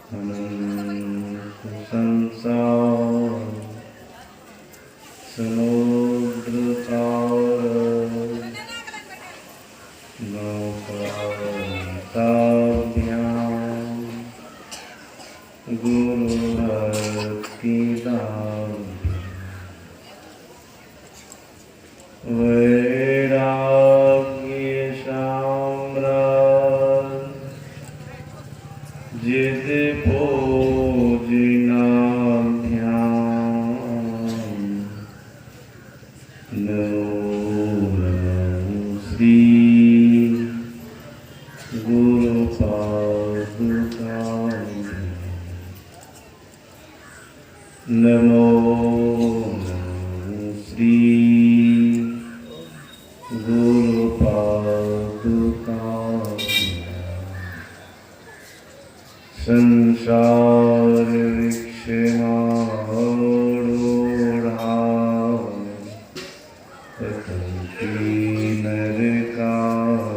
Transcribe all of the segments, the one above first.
अनंत संसार समुद्र पार नौकाभ्याम गुरु भक्ति दान वैराग्य साम्राज्य जिद पूजनाभ्याम नमो श्री गुरु पादुकाय नमो श्री गुरु पादुकाय संसार वृक्षमारूढ़ा पतंगी नरकानरे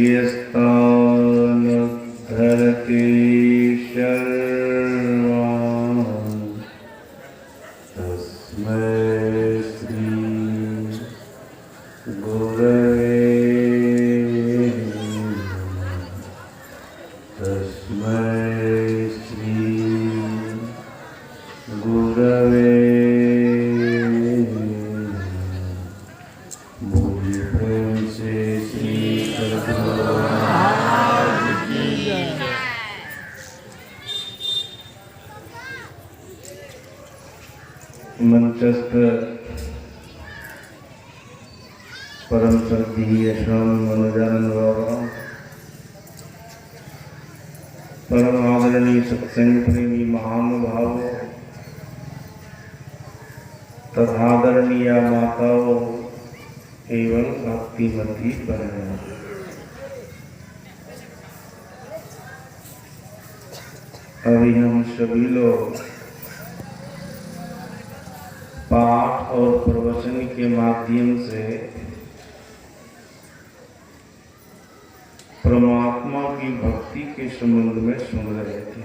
यस्तान धरती शर्मा तस्मै श्री गुरवे तस्मै श्री गुरवे बोल प्रेम से श्री सद्गुरु महाराज की जय। मंचस्थ परम श्रद्धेय श्रम मनोजानंद बाबा, परम आदरणीय सत्संग प्रेमी महानुभावों तथा आदरणीय माताओं एवं भक्तिमती बहनों, अभी हम सभी लोग पाठ और प्रवचन के माध्यम से परमात्मा की भक्ति के संबंध में सुन रहे थे।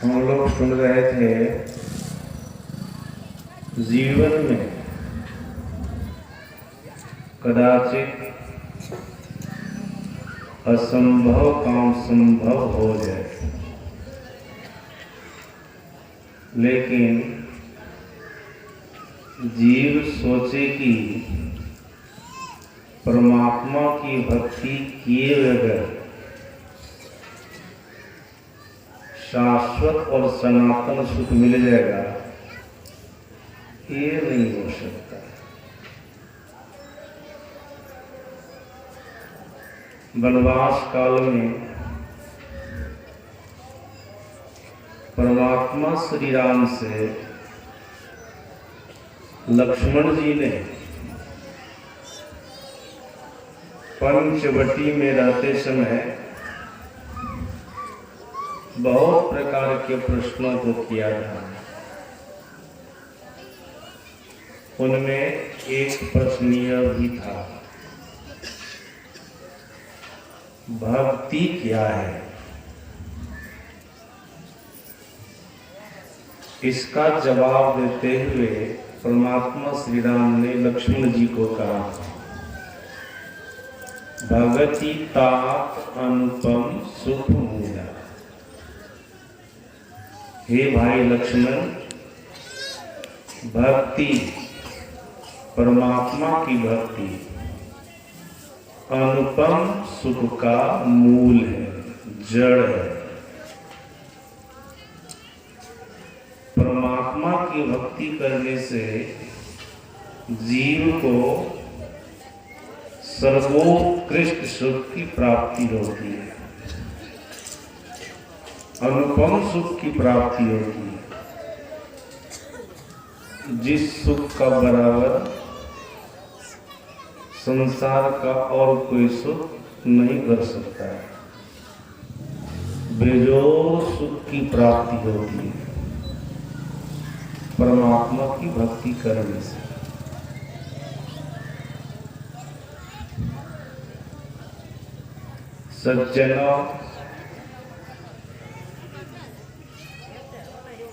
हम लोग सुन रहे थे जीवन में कदाचित असंभव काम संभव हो जाए, लेकिन जीव सोचे कि परमात्मा की भक्ति किए बगैर शाश्वत और सनातन सुख मिल जाएगा, ये नहीं हो सकता। वनवास काल में परमात्मा श्री राम से लक्ष्मण जी ने पंचवटी में रहते समय बहुत प्रकार के प्रश्नों को किया था। उनमें एक प्रश्न यह भी था, भक्ति क्या है? इसका जवाब देते हुए परमात्मा श्री राम ने लक्ष्मण जी को कहा, भगति तात अनुपम सुख मूला। हे भाई लक्ष्मण, भक्ति, परमात्मा की भक्ति अनुपम सुख का मूल है, जड़ है। परमात्मा की भक्ति करने से जीव को सर्वोत्कृष्ट सुख की प्राप्ति होती है, अनुपम सुख की प्राप्ति होती है, जिस सुख का बराबर संसार का और कोई सुख नहीं कर सकता है। बेजोड़ सुख की प्राप्ति होती है परमात्मा की भक्ति करने से। सज्जनों,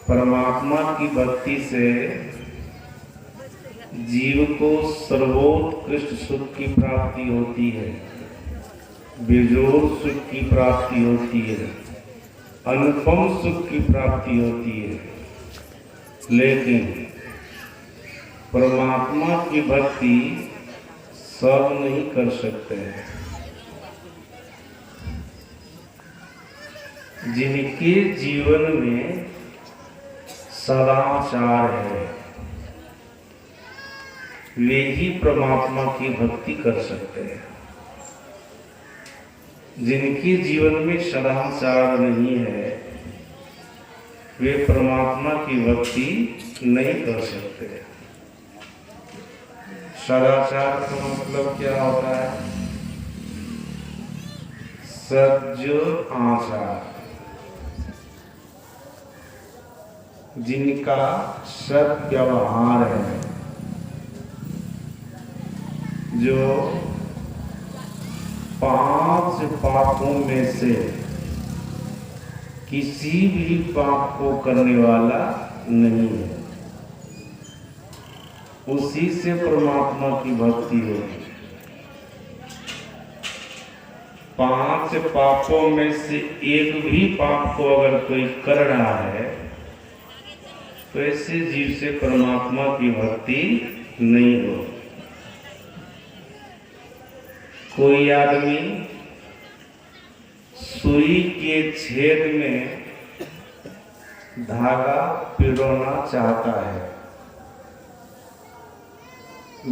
परमात्मा की भक्ति से जीव को सर्वोत्कृष्ट सुख की प्राप्ति होती है, बेजोड़ सुख की प्राप्ति होती है, अनुपम सुख की प्राप्ति होती है। लेकिन परमात्मा की भक्ति सब नहीं कर सकते हैं। जिनके जीवन में सदाचार है वे ही परमात्मा की भक्ति कर सकते हैं। जिनके जीवन में सदाचार नहीं है वे परमात्मा की भक्ति नहीं कर सकते। सदाचार का मतलब क्या होता है? सज्ज आचार, जिनका सद्व्यवहार है, जो 5 पापों में से किसी भी पाप को करने वाला नहीं है, उसी से परमात्मा की भक्ति होगी। 5 पापों में से एक भी पाप को अगर कोई कर रहा है तो ऐसे जीव से परमात्मा की भक्ति नहीं हो। कोई आदमी सुई के छेद में धागा पिरोना चाहता है।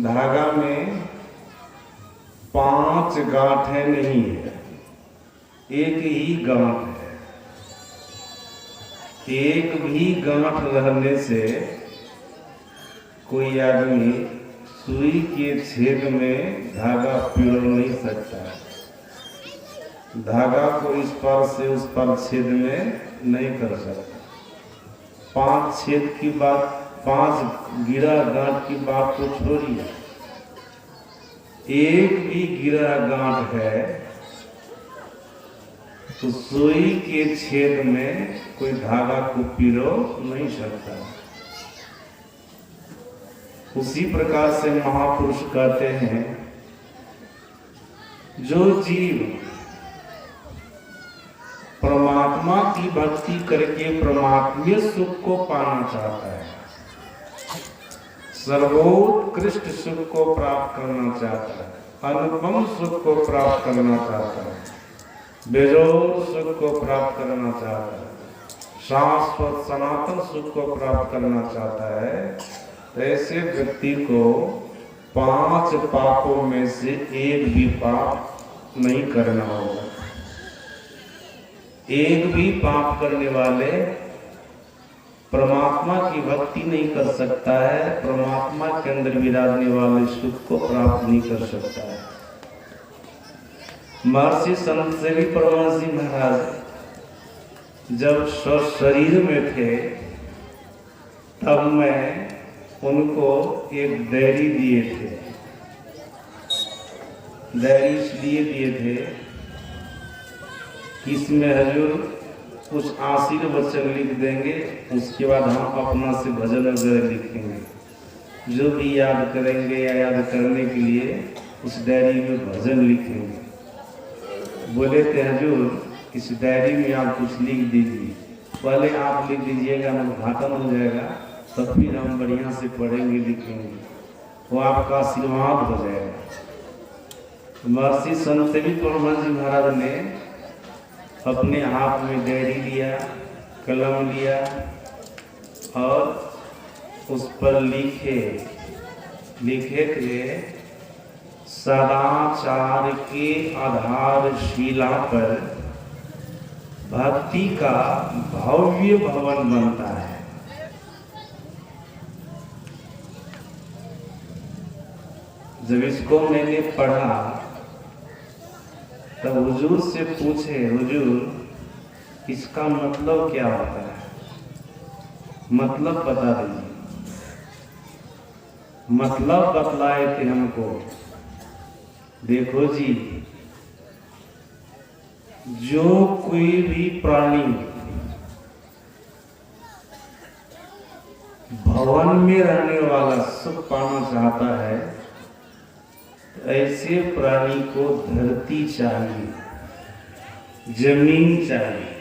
धागा में 5 गांठें नहीं है, एक ही गांठ है। एक भी गांठ रहने से कोई आदमी सुई के छेद में धागा पिरो नहीं सकता। धागा को इस पार से उस पार छेद में नहीं कर सकता। 5 छेद की बात, 5 गिरा गांठ की बात तो छोड़िए, एक भी गिरा गांठ है तो सुई के छेद में कोई धागा को पिरो नहीं सकता। उसी प्रकार से महापुरुष कहते हैं, जो जीव परमात्मा की भक्ति करके परमात्मीय सुख को पाना चाहता है, सर्वोत्कृष्ट सुख को प्राप्त करना चाहता है, अनुपम सुख को प्राप्त करना चाहता है, बेजोड़ सुख को प्राप्त करना चाहता है, शाश्वत सनातन सुख को प्राप्त करना चाहता है, ऐसे व्यक्ति को 5 पापों में से एक भी पाप नहीं करना होगा। एक भी पाप करने वाले परमात्मा की भक्ति नहीं कर सकता है, परमात्मा के अंदर विराजने वाले सुख को प्राप्त नहीं कर सकता है। महर्षि संत सेवी परमहंस महाराज जब शरीर में थे तब मैं उनको एक डायरी दिए थे। डायरी इसलिए दिए थे कि इसमें हजूर कुछ आशीर्वचन लिख देंगे, उसके बाद हम अपना से भजन वगैरह लिखेंगे। जो भी याद करेंगे या याद करने के लिए उस डायरी में भजन लिखेंगे। बोले थे हजूर इस डायरी में आप कुछ लिख दीजिए। पहले आप लिख दीजिएगा, उद्घाटन हो जाएगा तो फिर हम बढ़िया से पढ़ेंगे लिखेंगे, वो आपका आशीर्वाद हो जाएगा। महर्षि संत सेवी परमहंस महाराज ने अपने हाथ में डायरी लिया, कलम लिया और उस पर लिखे थे, सदाचार के आधारशिला पर भक्ति का भव्य भवन बनता है। जब इसको मैंने पढ़ा तब हुजूर से पूछे, हुजूर इसका मतलब क्या होता है? मतलब बता दीजिए। मतलब बतलाए थे हमको, देखो जी जो कोई भी प्राणी भवन में रहने वाला सुख पाना चाहता है, ऐसे प्राणी को धरती चाहिए, जमीन चाहिए।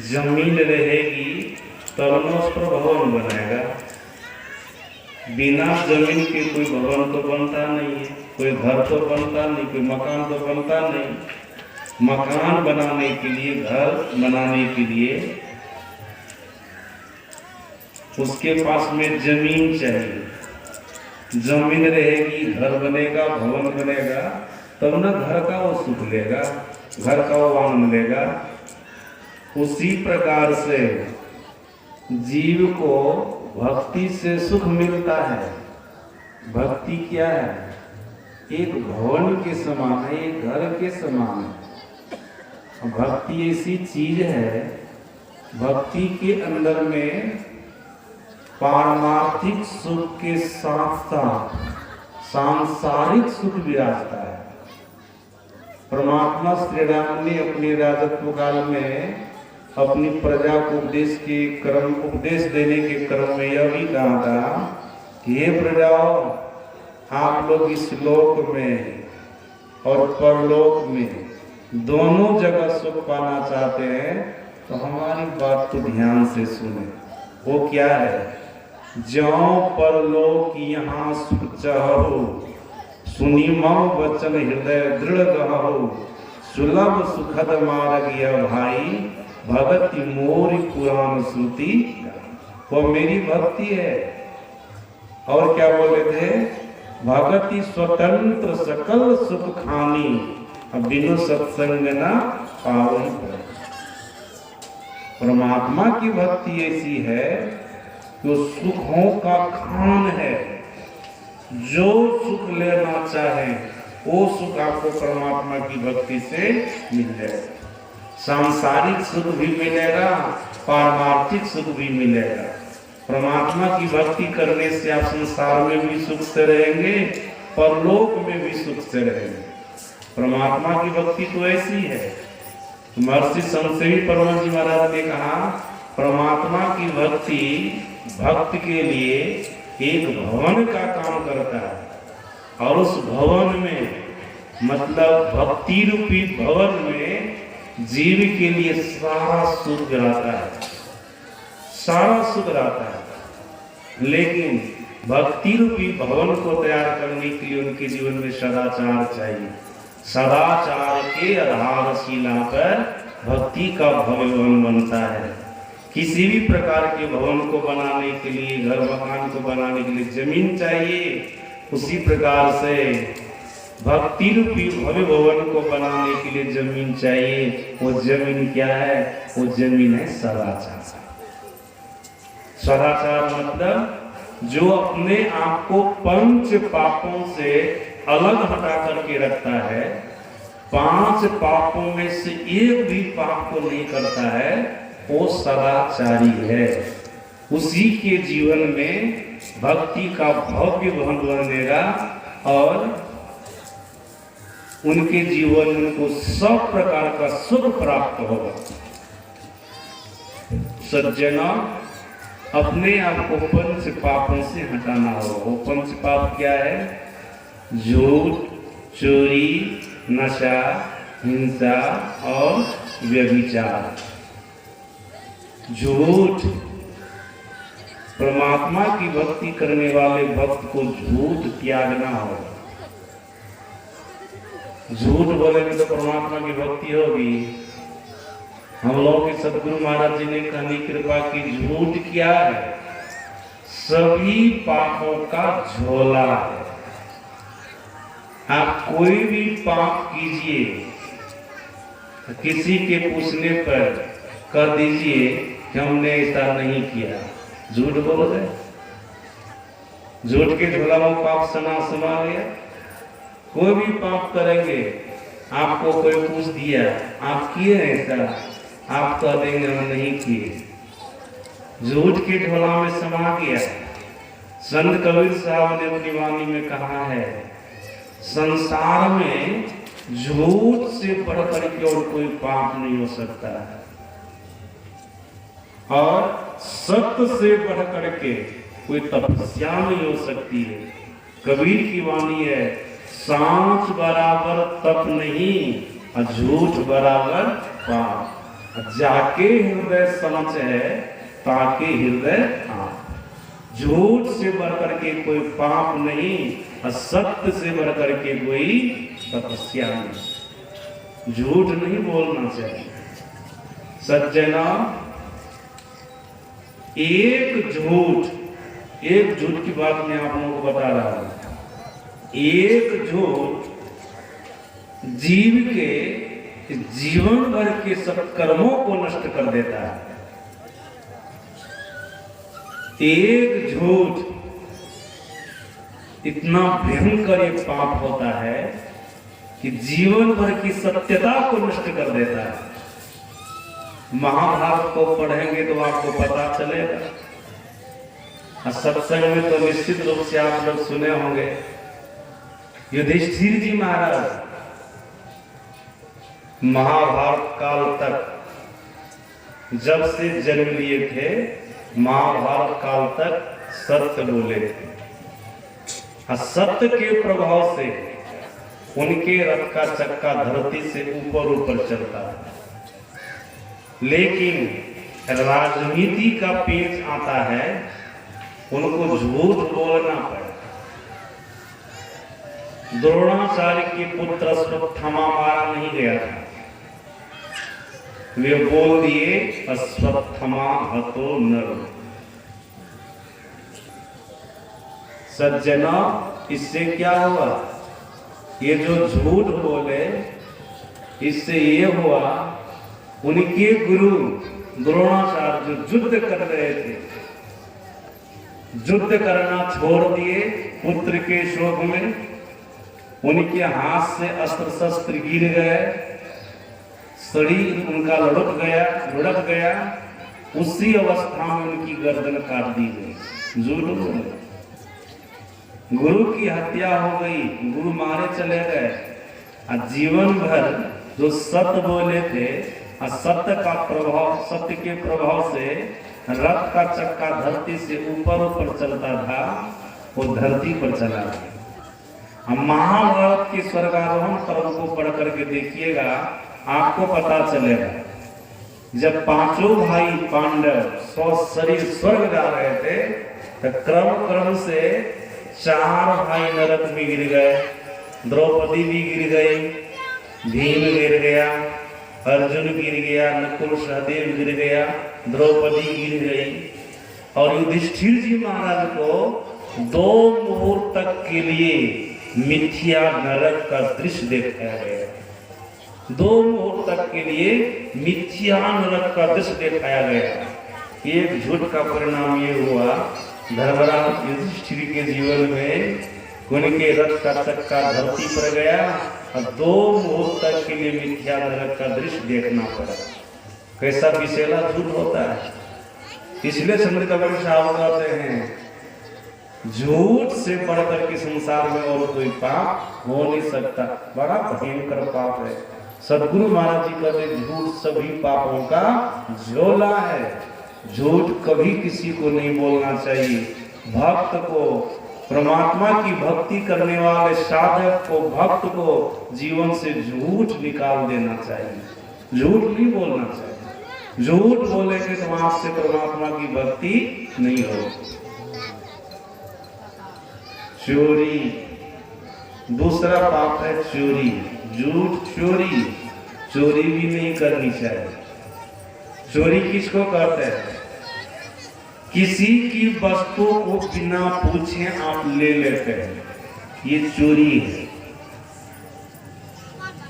जमीन रहेगी तब न उस पर भवन बनेगा। बिना जमीन के कोई भवन तो बनता नहीं है, कोई घर तो बनता नहीं, कोई मकान तो बनता नहीं। मकान बनाने के लिए, घर बनाने के लिए उसके पास में जमीन चाहिए। जमीन रहेगी, घर बनेगा, भवन बनेगा, तब ना घर का वो सुख लेगा, घर का वो आनंद लेगा। उसी प्रकार से जीव को भक्ति से सुख मिलता है। भक्ति क्या है? एक भवन के समान है, एक घर के समान है। भक्ति ऐसी चीज है, भक्ति के अंदर में पारमार्थिक सुख के साथ साथ सांसारिक सुख भी आता है। परमात्मा श्री राम ने अपने राजत्व काल में अपनी प्रजा को उपदेश देने के क्रम में यह भी कहा था कि हे प्रजाओ, आप लोग इस लोक में और परलोक में दोनों जगह सुख पाना चाहते हैं तो हमारी बात को ध्यान से सुने। वो क्या है? ज्यों परलोक यहाँ सुख चाहो, सुनी मम वचन हृदय दृढ़ गहो, सुलभ सुखद मार्ग यह भाई, भगति मोरी पुराण श्रुति। वो मेरी भक्ति है। और क्या बोले थे? भगति स्वतंत्र सकल सुख खानी, बिनु सत्संग न पावन। परमात्मा की भक्ति ऐसी है जो सुखों का खान है। जो सुख लेना चाहे वो सुख आपको परमात्मा की भक्ति से मिल जाएगा। सांसारिक सुख भी मिलेगा, पारमार्थिक सुख भी मिलेगा। परमात्मा की भक्ति करने से आप संसार में भी सुख से रहेंगे, परलोक में भी सुख से रहेंगे। परमात्मा की भक्ति तो ऐसी है। महर्षि संतसेवी परम जी महाराज ने कहा, परमात्मा की भक्ति भक्त के लिए एक भवन का काम करता है। और उस भवन में, मतलब भक्ति रूपी भवन में जीव के लिए सारा सुख रहता है, सारा सुख रहता है। लेकिन भक्ति रूपी भवन को तैयार करने के लिए उनके जीवन में सदाचार चाहिए। सदाचार के आधारशिला पर भक्ति का भवन बनता है। किसी भी प्रकार के भवन को बनाने के लिए, घर मकान को बनाने के लिए जमीन चाहिए। उसी प्रकार से भक्ति रूपी भव्य भवन को बनाने के लिए जमीन चाहिए। वो जमीन क्या है? वो जमीन है सदाचार। सदाचार मतलब जो अपने आप को पंच पापों से अलग हटा करके रखता है, 5 पापों में से एक भी पाप को नहीं करता है, वो सदाचारी है। उसी के जीवन में भक्ति का भव्य भवन बनेगा और उनके जीवन में उनको सब प्रकार का सुख प्राप्त होगा। सज्जना, अपने आप को पंच पापों से हटाना होगा। वो पंच पाप क्या है? झूठ, चोरी, नशा, हिंसा और व्यभिचार। झूठ, परमात्मा की भक्ति करने वाले भक्त को झूठ त्यागना होगा। झूठ बोलेंगे तो परमात्मा की भक्ति होगी। हम लोग के सदगुरु महाराज जी ने कहनी कृपा की, झूठ क्या है? सभी पापों का झोला है। आप कोई भी पाप कीजिए, किसी के पूछने पर कर दीजिए कि हमने ऐसा नहीं किया। झूठ बोल रहे, झूठ के झोला में पाप समा गया। कोई भी पाप करेंगे, आपको कोई पूछ दिया आप किए ऐसा, आप कह देंगे हम नहीं किए। झूठ के झोला में समा गया। संत कबीर साहब ने अपनी वाणी में कहा है, संसार में झूठ से बढ़कर के और कोई पाप नहीं हो सकता है, और सत्य से बढ़कर के कोई तपस्या नहीं हो सकती है। कबीर की वाणी है, सांच बराबर तप नहीं और झूठ बराबर पाप। जाके हृदय सांच है, ताके हृदय पाप। झूठ से बढ़कर के कोई पाप नहीं और सत्य से बढ़कर के कोई तपस्या नहीं। झूठ नहीं बोलना चाहिए सज्जना। एक झूठ की बात मैं आप लोगों को बता रहा हूं। एक झूठ जीव के जीवन भर के सत्कर्मों को नष्ट कर देता है। एक झूठ इतना भयंकर एक पाप होता है कि जीवन भर की सत्यता को नष्ट कर देता है। महाभारत को पढ़ेंगे तो आपको पता चलेगा। सत्संग में तो निश्चित रूप से आप लोग सुने होंगे, युधिष्ठिर जी महाराज महाभारत काल तक जब से जन्म लिए थे, महाभारत काल तक सत्य बोले थे। सत्य के प्रभाव से उनके रथ का चक्का धरती से ऊपर चलता है। लेकिन राजनीति का पेच आता है, उनको झूठ बोलना पड़ा। द्रोणाचार्य के पुत्र अश्वत्थामा मारा नहीं गया था, वे बोल दिए अश्वत्थामा हतो नर। सज्जना, इससे क्या हुआ? ये जो झूठ बोले, इससे ये हुआ उनके गुरु द्रोणाचार्य जो युद्ध कर रहे थे, युद्ध करना छोड़ दिए पुत्र के शोक में। उनके हाथ से अस्त्र शस्त्र गिर गए, शरीर उनका लुढ़क गया। उसी अवस्था में उनकी गर्दन काट दी गई। झूठ बोले, गुरु की हत्या हो गई, गुरु मारे चले गए। जीवन भर जो सत्य बोले थे, सत्य के प्रभाव से रथ का चक्का धरती से ऊपर चलता था, वो धरती पर चला गया। महाभारत के स्वर्गारोहण पर्व को पढ़ करके देखिएगा, आपको पता चलेगा। जब पांचों भाई पांडव शरीर स्वर्ग जा रहे थे, तो क्रम से 4 भाई नरक में गिर गए। द्रौपदी भी गिर गई, भीम गिर गया, अर्जुन गिर गया, नकुल सहदेव गिर गया, द्रौपदी गिर गई। और युधिष्ठिर जी महाराज को 2 मुहूर्त तक के लिए मिथ्या नरक का दृश्य दिखाया गया। 2 मुहूर्त तक के लिए मिथ्या नरक का दृश्य दिखाया गया। एक झूठ का परिणाम ये हुआ, धर्मराज युधिष्ठिर के जीवन में उनके रथ का चक्का धरती पर गया और 2 मुहूर्त तक के लिए मिथ्या नरक का दृश्य देखना पड़ा। कैसा विशेला झूठ होता है। इसलिए संत कबीर साहब कहते हैं, झूठ से बढ़कर के संसार में और कोई पाप हो नहीं सकता। बड़ा भयंकर पाप है। सदगुरु महाराज जी कहते, झूठ सभी पापों का झोला है। झूठ कभी किसी को नहीं बोलना चाहिए। भक्त को, परमात्मा की भक्ति करने वाले साधक को, भक्त को जीवन से झूठ निकाल देना चाहिए। झूठ नहीं बोलना चाहिए। झूठ बोलेंगे तो आपसे परमात्मा की भक्ति नहीं होगी। चोरी दूसरा पाप है, चोरी। झूठ चोरी भी नहीं करनी चाहिए। चोरी किसको कहते हैं? किसी की वस्तु को बिना पूछे आप ले लेते हैं, ये चोरी है।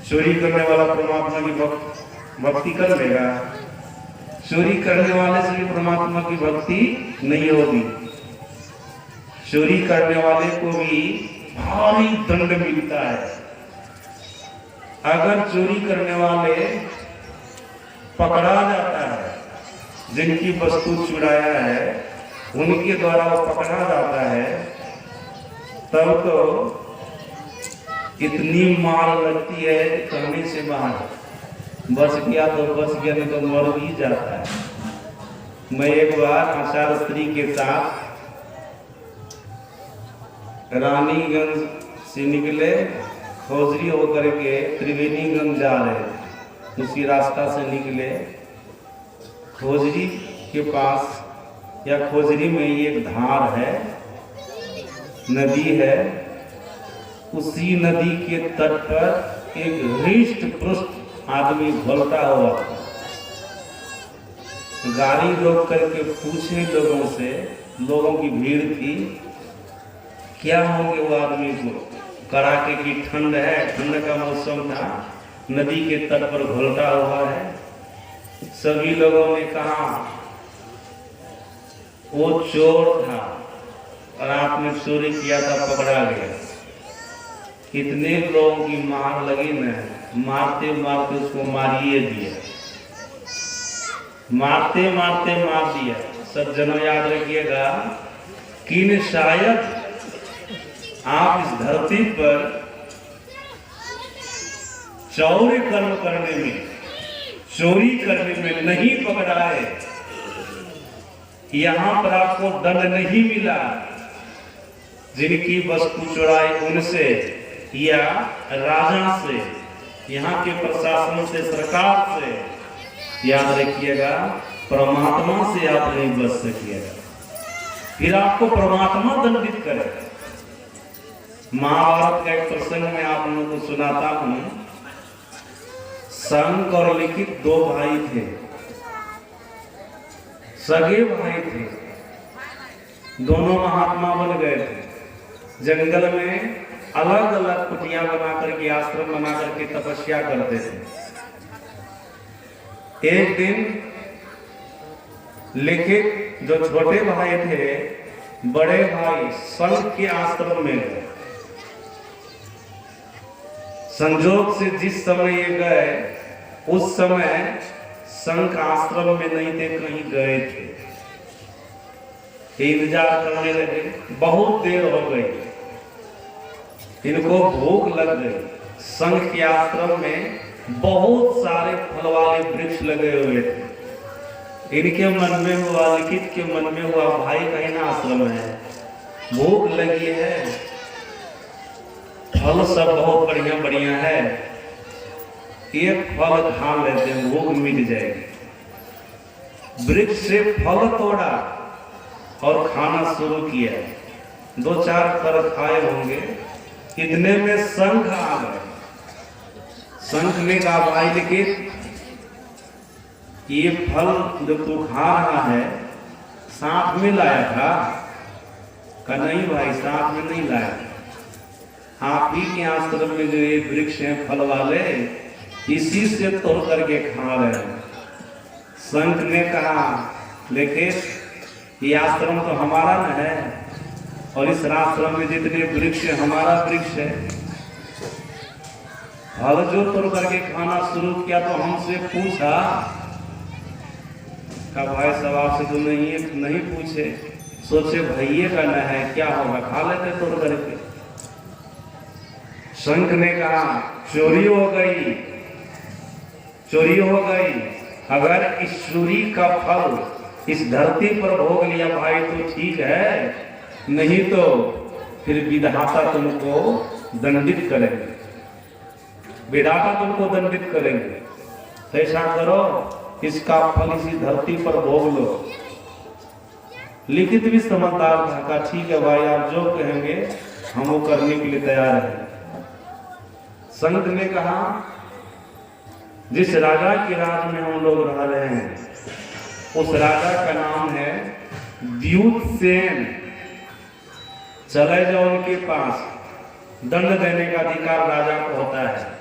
चोरी करने वाला परमात्मा की भक्ति कर लेगा? चोरी करने वाले से भी परमात्मा की भक्ति नहीं होगी। चोरी करने वाले को भी भारी दंड मिलता है। अगर चोरी करने वाले पकड़ा जाता है, जिनकी वस्तु चुराया है उनके द्वारा वो पकड़ा जाता है, तब तो इतनी मार लगती है कहने से बाहर। बच गया तो बच गया, नहीं तो मर भी जाता है। मैं एक बार आचार्य स्त्री के साथ रानीगंज से निकले, खोजरी होकर के त्रिवेणीगंज जा रहे, उसी रास्ता से निकले। खोजरी के पास या खोजरी में एक धार है, नदी है। उसी नदी के तट पर एक हृष्ट पुष्ट आदमी घोलता हुआ था। गाड़ी रोक करके पूछे लोगों से, लोगों की भीड़ थी, क्या होंगे वो आदमी को? कड़ाके की ठंड है, ठंड का मौसम था, नदी के तट पर घोलटा हुआ है। सभी लोगों ने कहा वो चोर था और आपने चोरी किया था, पकड़ा गया। कितने लोगों की मार लगी न, मारते मारते उसको मारिए दिया, मारते मारते मार दिया। सज्जनों याद रखिएगा कि शायद आप इस धरती पर चौरी कर्म करने में, चोरी करने में नहीं पकड़ाए, यहां पर आपको दंड नहीं मिला। जिनकी वस्तु चुराई उनसे या राजा से, यहाँ के प्रशासन से, सरकार से, याद रखिएगा परमात्मा से आप नहीं बच सकिएगा, फिर आपको परमात्मा दंडित करेगा। महाभारत का एक प्रसंग मैं आप लोगों को सुनाता हूं। शंख और लिखित दो भाई थे, सगे भाई थे, दोनों महात्मा बन गए थे। जंगल में अलग अलग कुटियां बना करके, आश्रम बना करके तपस्या करते थे। एक दिन लिखित जो छोटे भाई थे, बड़े भाई शंख के आश्रम में गए। संजोग से जिस समय ये गए, उस समय शंख आश्रम में नहीं थे, कहीं गए थे। इंतजार करने लगे, बहुत देर हो गई, इनको भूख लग गई। शंख के आश्रम में बहुत सारे फल वाले वृक्ष लगे हुए थे। इनके मन में हुआ, लिखित के मन में हुआ, भाई कहीं ना आश्रम है, भूख लगी है, फल सब बहुत बढ़िया बढ़िया है, एक फल खा लेते हैं, भूख मिट जाएगी। वृक्ष से फल तोड़ा और खाना शुरू किया। 2-4 फल खाए होंगे, इतने में शंख आ गए। शंख ने कहा, भाई लिखित ये फल जो तू खा रहा है साथ में लाया था? कहा नहीं भाई, साथ में नहीं लाया, आप ही के आश्रम में जो ये वृक्ष है फल वाले, इसी से तोड़ करके खा रहे हैं। शंख ने कहा, लिखित ये आश्रम तो हमारा न है, और इस आश्रम में जितने वृक्ष है हमारा वृक्ष है। फल जो तोड़ करके खाना शुरू किया तो हमसे पूछा, का भाई साहब आपसे तो नहीं पूछे, सोचे भैये का न है, क्या होगा, खा लेते तोड़ करके। शंख ने कहा, चोरी हो गई, चोरी हो गई। अगर इस चोरी का फल इस धरती पर भोग लिया भाई तो ठीक है, नहीं तो फिर विधाता तुमको दंडित करेंगे, विधाता तुमको दंडित करेंगे। तो ऐसा करो, इसका फल इसी धरती पर भोग लो। लिखित भी समझदार था, कहा ठीक है भाई, आप जो कहेंगे हम वो करने के लिए तैयार हैं। संत ने कहा, जिस राजा के राज में हम लोग रह रहे हैं, उस राजा का नाम है द्युतसेन। चले जाओ उनके पास, दंड देने का अधिकार राजा को होता है।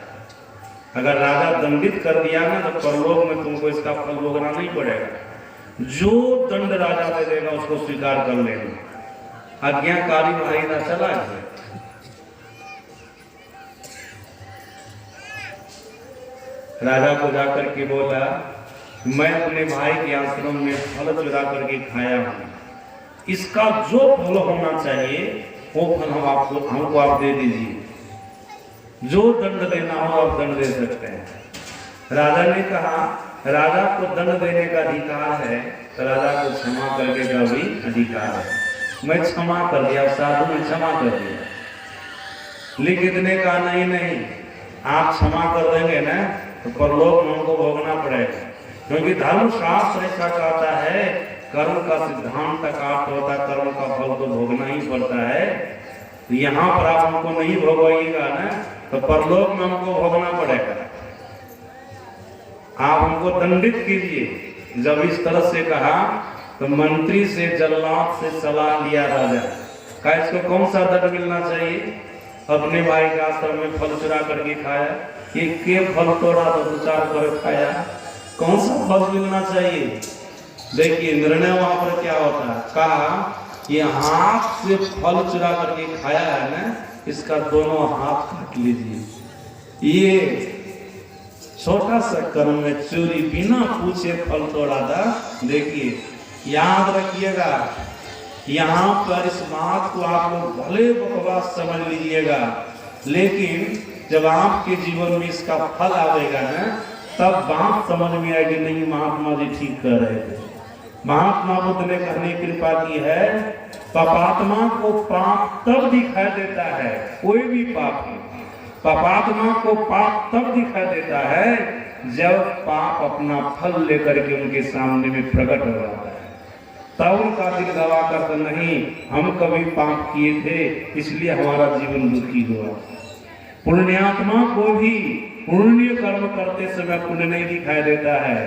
अगर राजा दंडित कर दिया ना, तो परलोक में तुमको इसका फल भोगना नहीं पड़ेगा। जो दंड राजा दे देगा उसको स्वीकार कर लेना। आज्ञाकारी भाई ना चला गया। राजा को जाकर के बोला, मैं अपने भाई के आश्रम में फल चुरा करके खाया हूं, इसका जो फल होना चाहिए वो फल हमको आप दे दीजिए। जो दंड देना हो आप दंड दे सकते हैं। राजा ने कहा राजा को दंड देने का अधिकार है तो राजा को क्षमा करने का भी अधिकार है। मैं क्षमा कर दिया, साधु ने क्षमा कर दिया। लिखित ने कहा नहीं, आप क्षमा कर देंगे ना तो परलोक में हमको भोगना पड़ेगा, क्योंकि धर्मशास्त्र ऐसा कहता है कर्म का सिद्धांत का अर्थ होता है कर्म का फल तो भोगना ही पड़ता है। तो यहाँ पर आप हमको नहीं भोगवाइएगा ना तो परलोक में हमको भोगना पड़ेगा, आप हमको दंडित कीजिए। जब इस तरह से कहा तो मंत्री से जल्लाद से सलाह लिया राजा का इसको कौन सा दंड मिलना चाहिए। अपने भाई के आश्रम में फल चुरा करके खाया, एक के फल तोड़ा तो दो चार कर खाया, कौन सा फल मिलना चाहिए। देखिए निर्णय वहां पर क्या होता है, कहा ये हाथ से फल चुरा करके खाया है ना, इसका दोनों हाथ काट लीजिए। ये छोटा सा कर्म में चोरी बिना पूछे फल तोड़ा था। देखिए याद रखिएगा, यहाँ पर इस बात को आप लोग भले बकवास समझ लीजिएगा, लेकिन जब आपके जीवन में इसका फल आएगा ना तब बात समझ में आएगी, नहीं महात्मा जी ठीक कर रहे थे। महात्मा बुद्ध ने कहने की कृपा की है, पापात्मा को पाप तब दिखाई देता है, कोई भी पाप नहीं, पापात्मा को पाप तब दिखाई देता है जब पाप अपना फल लेकर के उनके सामने में प्रकट हो जाता है। तब उनका दिल गवा कर नहीं हम कभी पाप किए थे इसलिए हमारा जीवन दुखी हुआ। पुण्यात्मा को भी पुण्य कर्म करते समय पुण्य नहीं दिखाई देता है,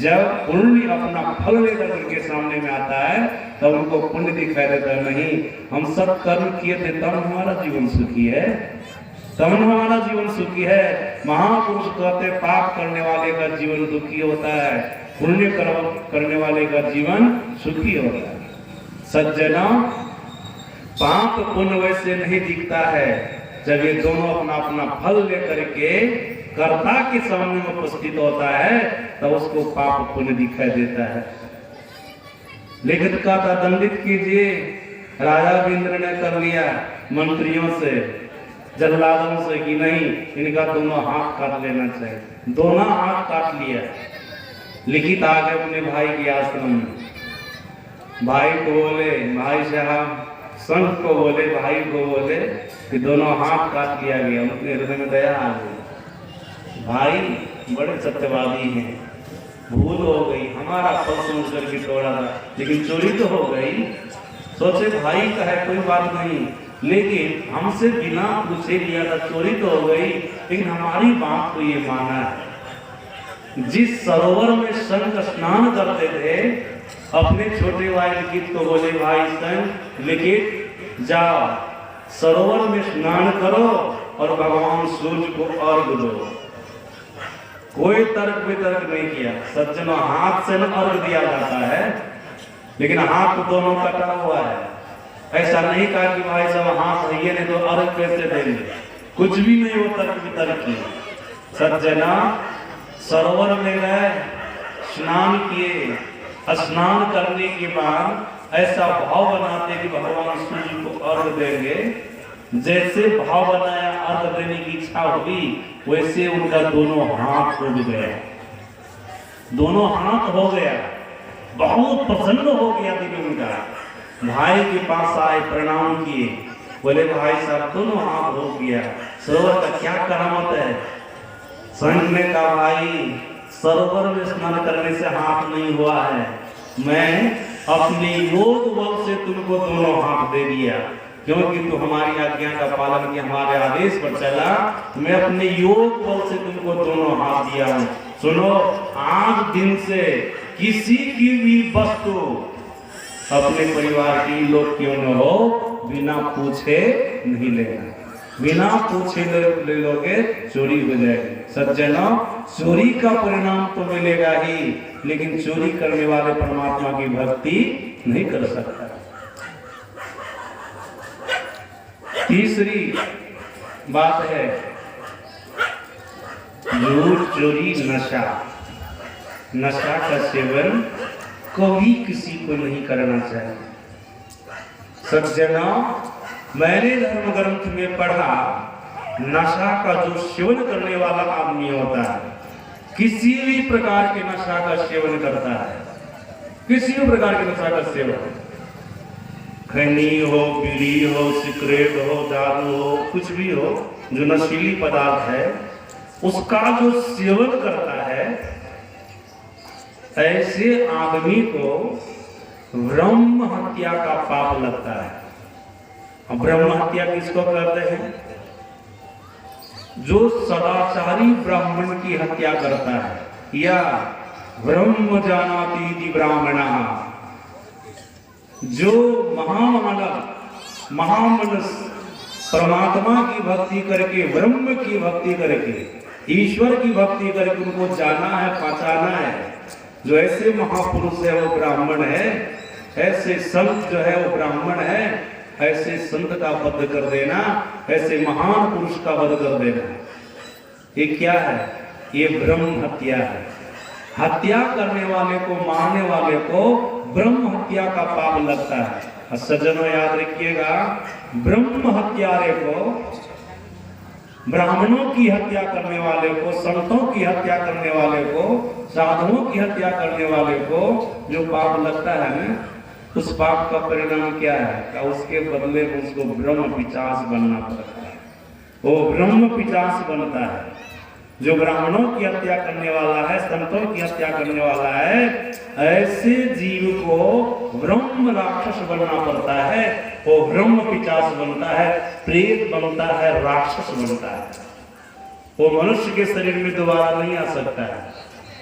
जब पुण्य अपना फल लेकर उनके सामने में आता है तब उनको पुण्य दिखाई देता है। नहीं हम सब कर्म किए थे तब हमारा जीवन सुखी है, तब हमारा जीवन सुखी है। महापुरुष कहते पाप करने वाले का जीवन दुखी होता है, पुण्य कर्म करने वाले का जीवन सुखी होता है। सज्जना पाप पुण्य वैसे नहीं दिखता है, जब ये दोनों अपना अपना फल लेकर के कर्ता के सामने में उपस्थित होता है तब उसको पाप पुण्य दिखाई देता है। लिखित का था दंडित कीजिए, राजा भी निर्णय कर लिया मंत्रियों से जल्लादों से कि नहीं इनका दोनों हाथ काट लेना चाहिए, दोनों हाथ काट लिया। लिखित आ गए अपने भाई के आश्रम में, भाई को बोले भाई साहब, संत को बोले भाई को बोले कि दोनों हाथ काट लिया गया। उनके हृदय में दया आ गई, भाई बड़े सत्यवादी हैं, भूल हो गई, हमारा फल समझ करके तोड़ा था लेकिन चोरी तो हो गई। सोचे भाई का है कोई बात नहीं, लेकिन हमसे बिना पूछे लिया था, चोरी तो हो गई लेकिन हमारी बात को ये माना है। जिस सरोवर में संत स्नान करते थे अपने छोटे भाई लिखित को बोले भाई संत लिखित जाओ सरोवर में स्नान करो और भगवान सूर्य को अर्घ दो। कोई तर्क वितर्क नहीं किया, सज्जनों हाथ से न अर्घ दिया जाता है लेकिन हाथ तो दोनों कटा हुआ है। ऐसा नहीं कहा कि भाई साहब हाथ है ये नहीं तो अर्घ कैसे देंगे, कुछ भी नहीं वो तर्क वितर्क किए। सज्जना सरोवर में गए, स्नान किए, स्नान करने के बाद ऐसा भाव बनाते कि भगवान सूर्य को अर्घ देंगे। जैसे भाव बनाया अर्घ देने की इच्छा हुई वैसे उनका दोनों हाथ उठ गया, दोनों हाथ हो गया, बहुत प्रसन्न हो गया दिल उनका। भाई के पास आए, प्रणाम किए, बोले भाई साहब दोनों हाथ हो गया, सरोवर का क्या करामत है। संत ने कहा भाई सरोवर में स्नान करने से हाथ नहीं हुआ है, मैं अपने योग बल से तुमको दोनों हाथ दे दिया, क्योंकि तू हमारी आज्ञा का पालन किया, हमारे आदेश पर चला, मैं अपने योग बल से तुमको दोनों हाथ दिया हूं। सुनो आज दिन से किसी की भी वस्तु अपने परिवार की लोग क्यों न हो बिना पूछे नहीं लेना, बिना पूछे ले लोगे चोरी हो जाएगी। सज्जनों चोरी का परिणाम तो मिलेगा ही लेकिन चोरी करने वाले परमात्मा की भक्ति नहीं कर सकता। तीसरी बात है झूठ चोरी नशा। नशा का सेवन कभी किसी को नहीं करना चाहिए। सज्जनों मैंने धर्म ग्रंथ में पढ़ा नशा का जो सेवन करने वाला आदमी होता है, किसी भी प्रकार के नशा का सेवन करता है, किसी भी प्रकार के नशा का सेवन, खैनी हो, बीड़ी हो, सिगरेट हो, दारू हो, कुछ भी हो जो नशीली पदार्थ है, उसका जो सेवन करता है, ऐसे आदमी को ब्रह्म हत्या का पाप लगता है। ब्रह्म हत्या किसको कहते हैं? जो सदाचारी ब्राह्मण की हत्या करता है, या ब्रह्म जानाति ब्राह्मणा, जो महामानव महामनुष्य परमात्मा की भक्ति करके, ब्रह्म की भक्ति करके, ईश्वर की भक्ति करके उनको जाना है, पहचाना है, जो ऐसे महापुरुष है वो ब्राह्मण है, ऐसे संत जो है वो ब्राह्मण है, ऐसे संत का वध कर देना, ऐसे महान पुरुष का वध कर देना, ये क्या है? ये ब्रह्म हत्या है। हत्या करने वाले को, मारने वाले को ब्रह्म हत्या का पाप लगता है। और सज्जनों याद रखिएगा, ब्रह्म हत्यारे को, ब्राह्मणों की हत्या करने वाले को, संतों की हत्या करने वाले को, साधुओं की हत्या करने वाले को जो पाप लगता है ना, उस पाप का परिणाम क्या है? उसके बदले में उसको ब्रह्म पिशाच बनना पड़ता है। वो ब्रह्म पिशाच बनता है। जो ब्राह्मणों की हत्या करने वाला है, संतों की हत्या करने वाला है, ऐसे जीव को ब्रह्म राक्षस बनना पड़ता है। वो ब्रह्म पिशाच बनता है, प्रेत बनता है, राक्षस बनता है। वो मनुष्य के शरीर में दोबारा नहीं आ सकता है,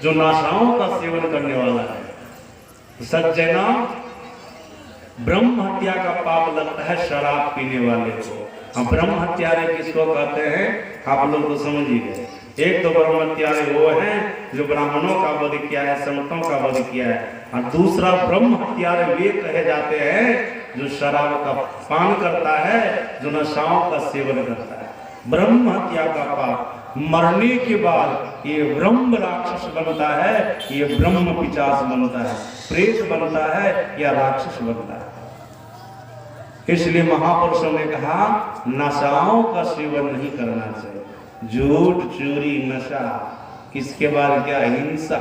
जो नाशाओं का सेवन करने वाला है। सज्जना, ब्रह्म हत्या का पाप लगता है शराब पीने वाले को। हम ब्रह्म हत्यारे किसको कहते हैं? आप लोग तो समझ ही गए। एक तो ब्रह्म हत्यारे वो हैं जो ब्राह्मणों का वध किया है, संतों का वध किया है, और दूसरा ब्रह्म हत्यारे वे कहे जाते हैं जो शराब का पान करता है, जो नशाओं का सेवन करता है। ब्रह्म हत्या का पाप मरने के बाद ये ब्रह्म राक्षस बनता है, ये ब्रह्म पिशाच बनता है, प्रेत बनता है या राक्षस बनता है। इसलिए महापुरुषों ने कहा नशाओं का सेवन नहीं करना चाहिए। झूठ, चोरी, नशा, इसके बाद क्या? हिंसा।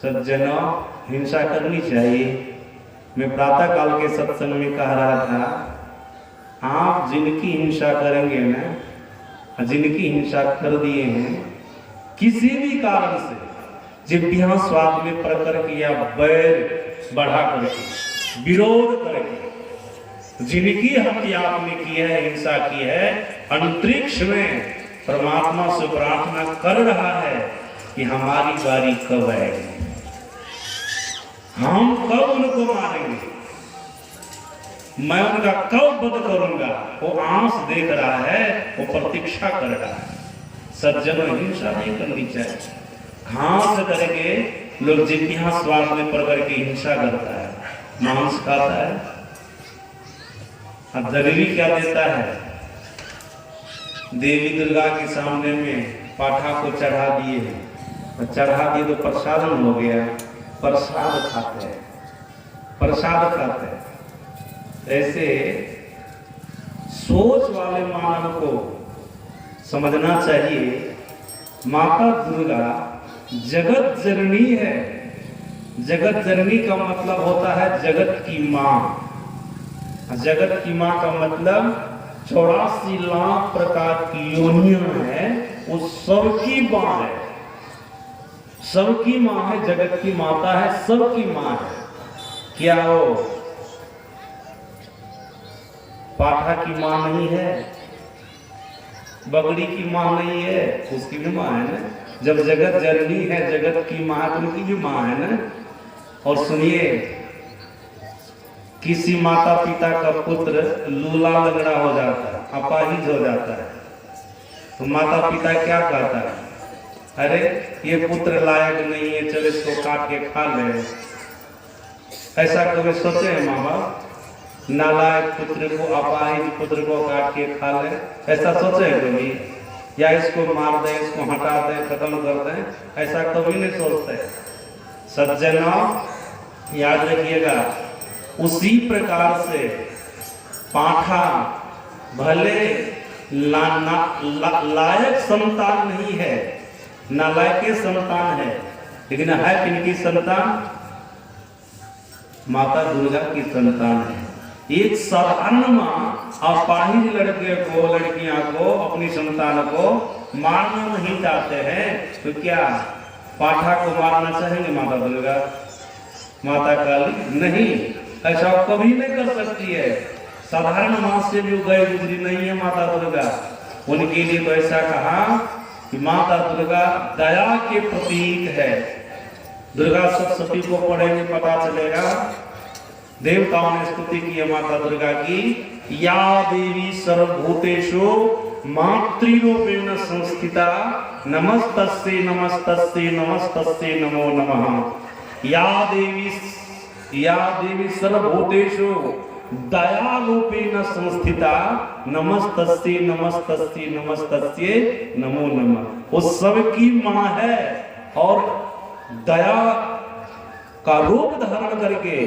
सज्जनों, हिंसा करनी चाहिए। मैं प्रातः काल के सत्संग में कह रहा था, आप जिनकी हिंसा करेंगे ना, जिनकी हिंसा कर दिए हैं किसी भी कारण से, जिभ्या स्वाद में पड़ करके या बैर बढ़ा करके, विरोध करके, जिनकी हत्या आपने की है, हिंसा की है, अंतरिक्ष में परमात्मा से प्रार्थना कर रहा है कि हमारी बारी कब आएगी, हम कब उनको मारेंगे, मैं उनका कब वध करूंगा। वो आंस देख रहा है, वो प्रतीक्षा कर रहा है। सज्जनों, हिंसा नहीं करनी चाहिए। घास करके लोग जितना स्वार्थ में पड़ करके हिंसा करता है, मांस खाता है, और दलील क्या देता है? देवी दुर्गा के सामने में पाठा को चढ़ा दिए, चढ़ा दिए तो प्रसाद हो गया, प्रसाद खाते हैं, प्रसाद खाते हैं। ऐसे सोच वाले मानव को समझना चाहिए, माता दुर्गा जगत जननी है। जगत जननी का मतलब होता है जगत की माँ। जगत की माँ का मतलब 84 लाख प्रकार की योनियां है, वो सबकी माँ है, सबकी माँ है, जगत की माता है, सबकी माँ है। क्या हो पाठा की माँ नहीं है, बगड़ी की माँ नहीं है, उसकी भी माँ है ना। जब जगत जननी है, जगत की माँ, तो उनकी भी माँ है ना। और सुनिए, किसी माता पिता का पुत्र लूला लंगड़ा हो जाता है, अपाहिज हो जाता है, तो माता पिता क्या कहता है? अरे ये पुत्र लायक नहीं है, चल इसको काट के खा ले। ऐसा कभी सोचे हैं माँ बाप? नालायक पुत्र को, अपाहिज पुत्र को काट के खा ले, ऐसा सोचे हैं कभी? या इसको मार दे, इसको हटा दे, खत्म कर दे, ऐसा कभी नहीं सोचते। सज्जनों, याद रखिएगा, उसी प्रकार से पाठा भले लायक संतान नहीं है, नालायक संतान है, लेकिन है किनकी संतान? माता दुर्गा की संतान है। एक साधारण माँ अपाहिज लड़के को, लड़कियां को, अपनी संतान को मारना नहीं चाहते हैं तो क्या पाठा को मारना चाहेंगे माता दुर्गा, माता काली? नहीं, ऐसा कभी नहीं कर सकती है। साधारण माँ से भी गए गुजरी नहीं है माता दुर्गा। उनके लिए तो ऐसा कहा कि माता दुर्गा दया के प्रतीक है। दुर्गा सप्तशती को पढ़ेंगे पता चलेगा। देवताओं ने स्तुति की है माता दुर्गा की, या देवी सर्वभूतेषु मातृरूपेण संस्थिता नमस्तस्यै नमस्तस्यै नमस्तस्यै नमो नमः। या देवी सर्वभूतेषु दया रूपेण संस्थिता नमस्तस्यै नमस्तस्यै नमस्तस्यै नमो नमः। वो सबकी माँ है और दया का रूप धारण करके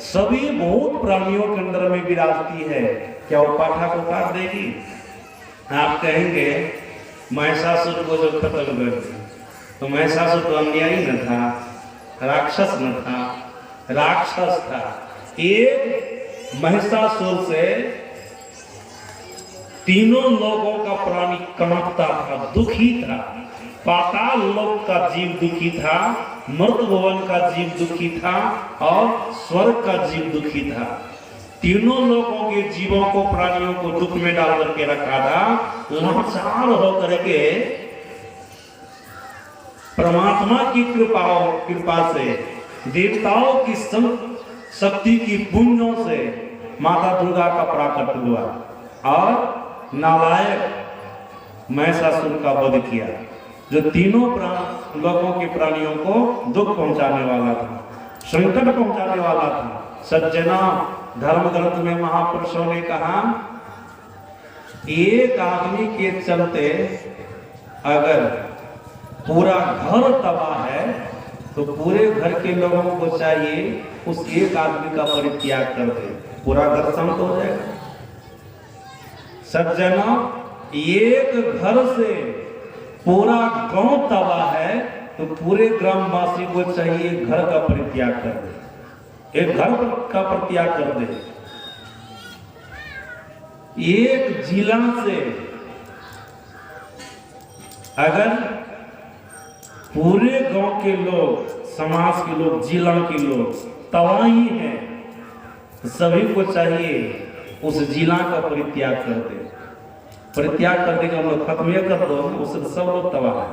सभी भूत प्राणियों के अंदर में विराजती है। क्या वो पाठा को काट देगी? आप कहेंगे महिषासुर को जो खत्म कर दी, तो महिषासुर तो अन्यायी न था, राक्षस न था, राक्षस था। एक महिषासुर से तीनों लोगों का प्राणी कांपता था, दुखी था। पाताल लोक का जीव दुखी था, मर्त भवन का जीव दुखी था और स्वर्ग का जीव दुखी था। तीनों लोगों के जीवों को, प्राणियों को दुख में डाल करके रखा था। लाचार होकर के परमात्मा की कृपा से, देवताओं की शक्ति की पुण्यों से माता दुर्गा का प्राकट हुआ और नालायक महिषासुर का वध किया, जो तीनों लोगों के प्राणियों को दुख पहुंचाने वाला था, संकट पहुंचाने वाला था। सज्जना, धर्म ग्रंथ में महापुरुषों ने कहा, एक आदमी के चलते अगर पूरा घर तबाह है तो पूरे घर के लोगों को चाहिए उस एक आदमी का परित्याग कर दे, पूरा घर शांत हो जाएगा। सज्जना, एक घर से पूरा गांव तबाह है तो पूरे ग्रामवासी को चाहिए घर का परित्याग कर दे, एक घर का परित्याग कर दे। एक जिला से अगर पूरे गांव के लोग, समाज के लोग, जिला के लोग तबाही हैं तो सभी को चाहिए उस जिला का परित्याग कर दे। परित्याग कर देगा, हम लोग खत्म कर दो, उससे सब लोग तबाह है।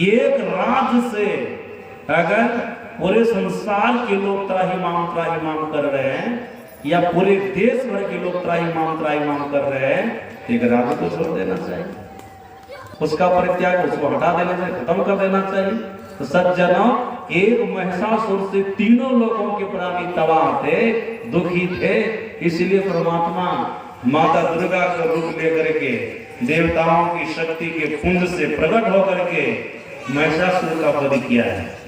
एक राज्य से अगर पूरे संसार के लोग त्राहिमाम कर रहे हैं या पूरे देश भर के लोग त्राहिमाम कर रहे हैं, एक राज्य को छोड़ देना चाहिए, उसका परित्याग, उसको हटा देना चाहिए, खत्म कर देना चाहिए। तो सज्जनों, एक महिषासुर से तीनों लोगों के प्राणी तबाह थे, दुखी थे। इसलिए परमात्मा माता दुर्गा का रूप लेकर के देवताओं की शक्ति के पुंज से प्रकट होकर के महिषासुर का वध किया है।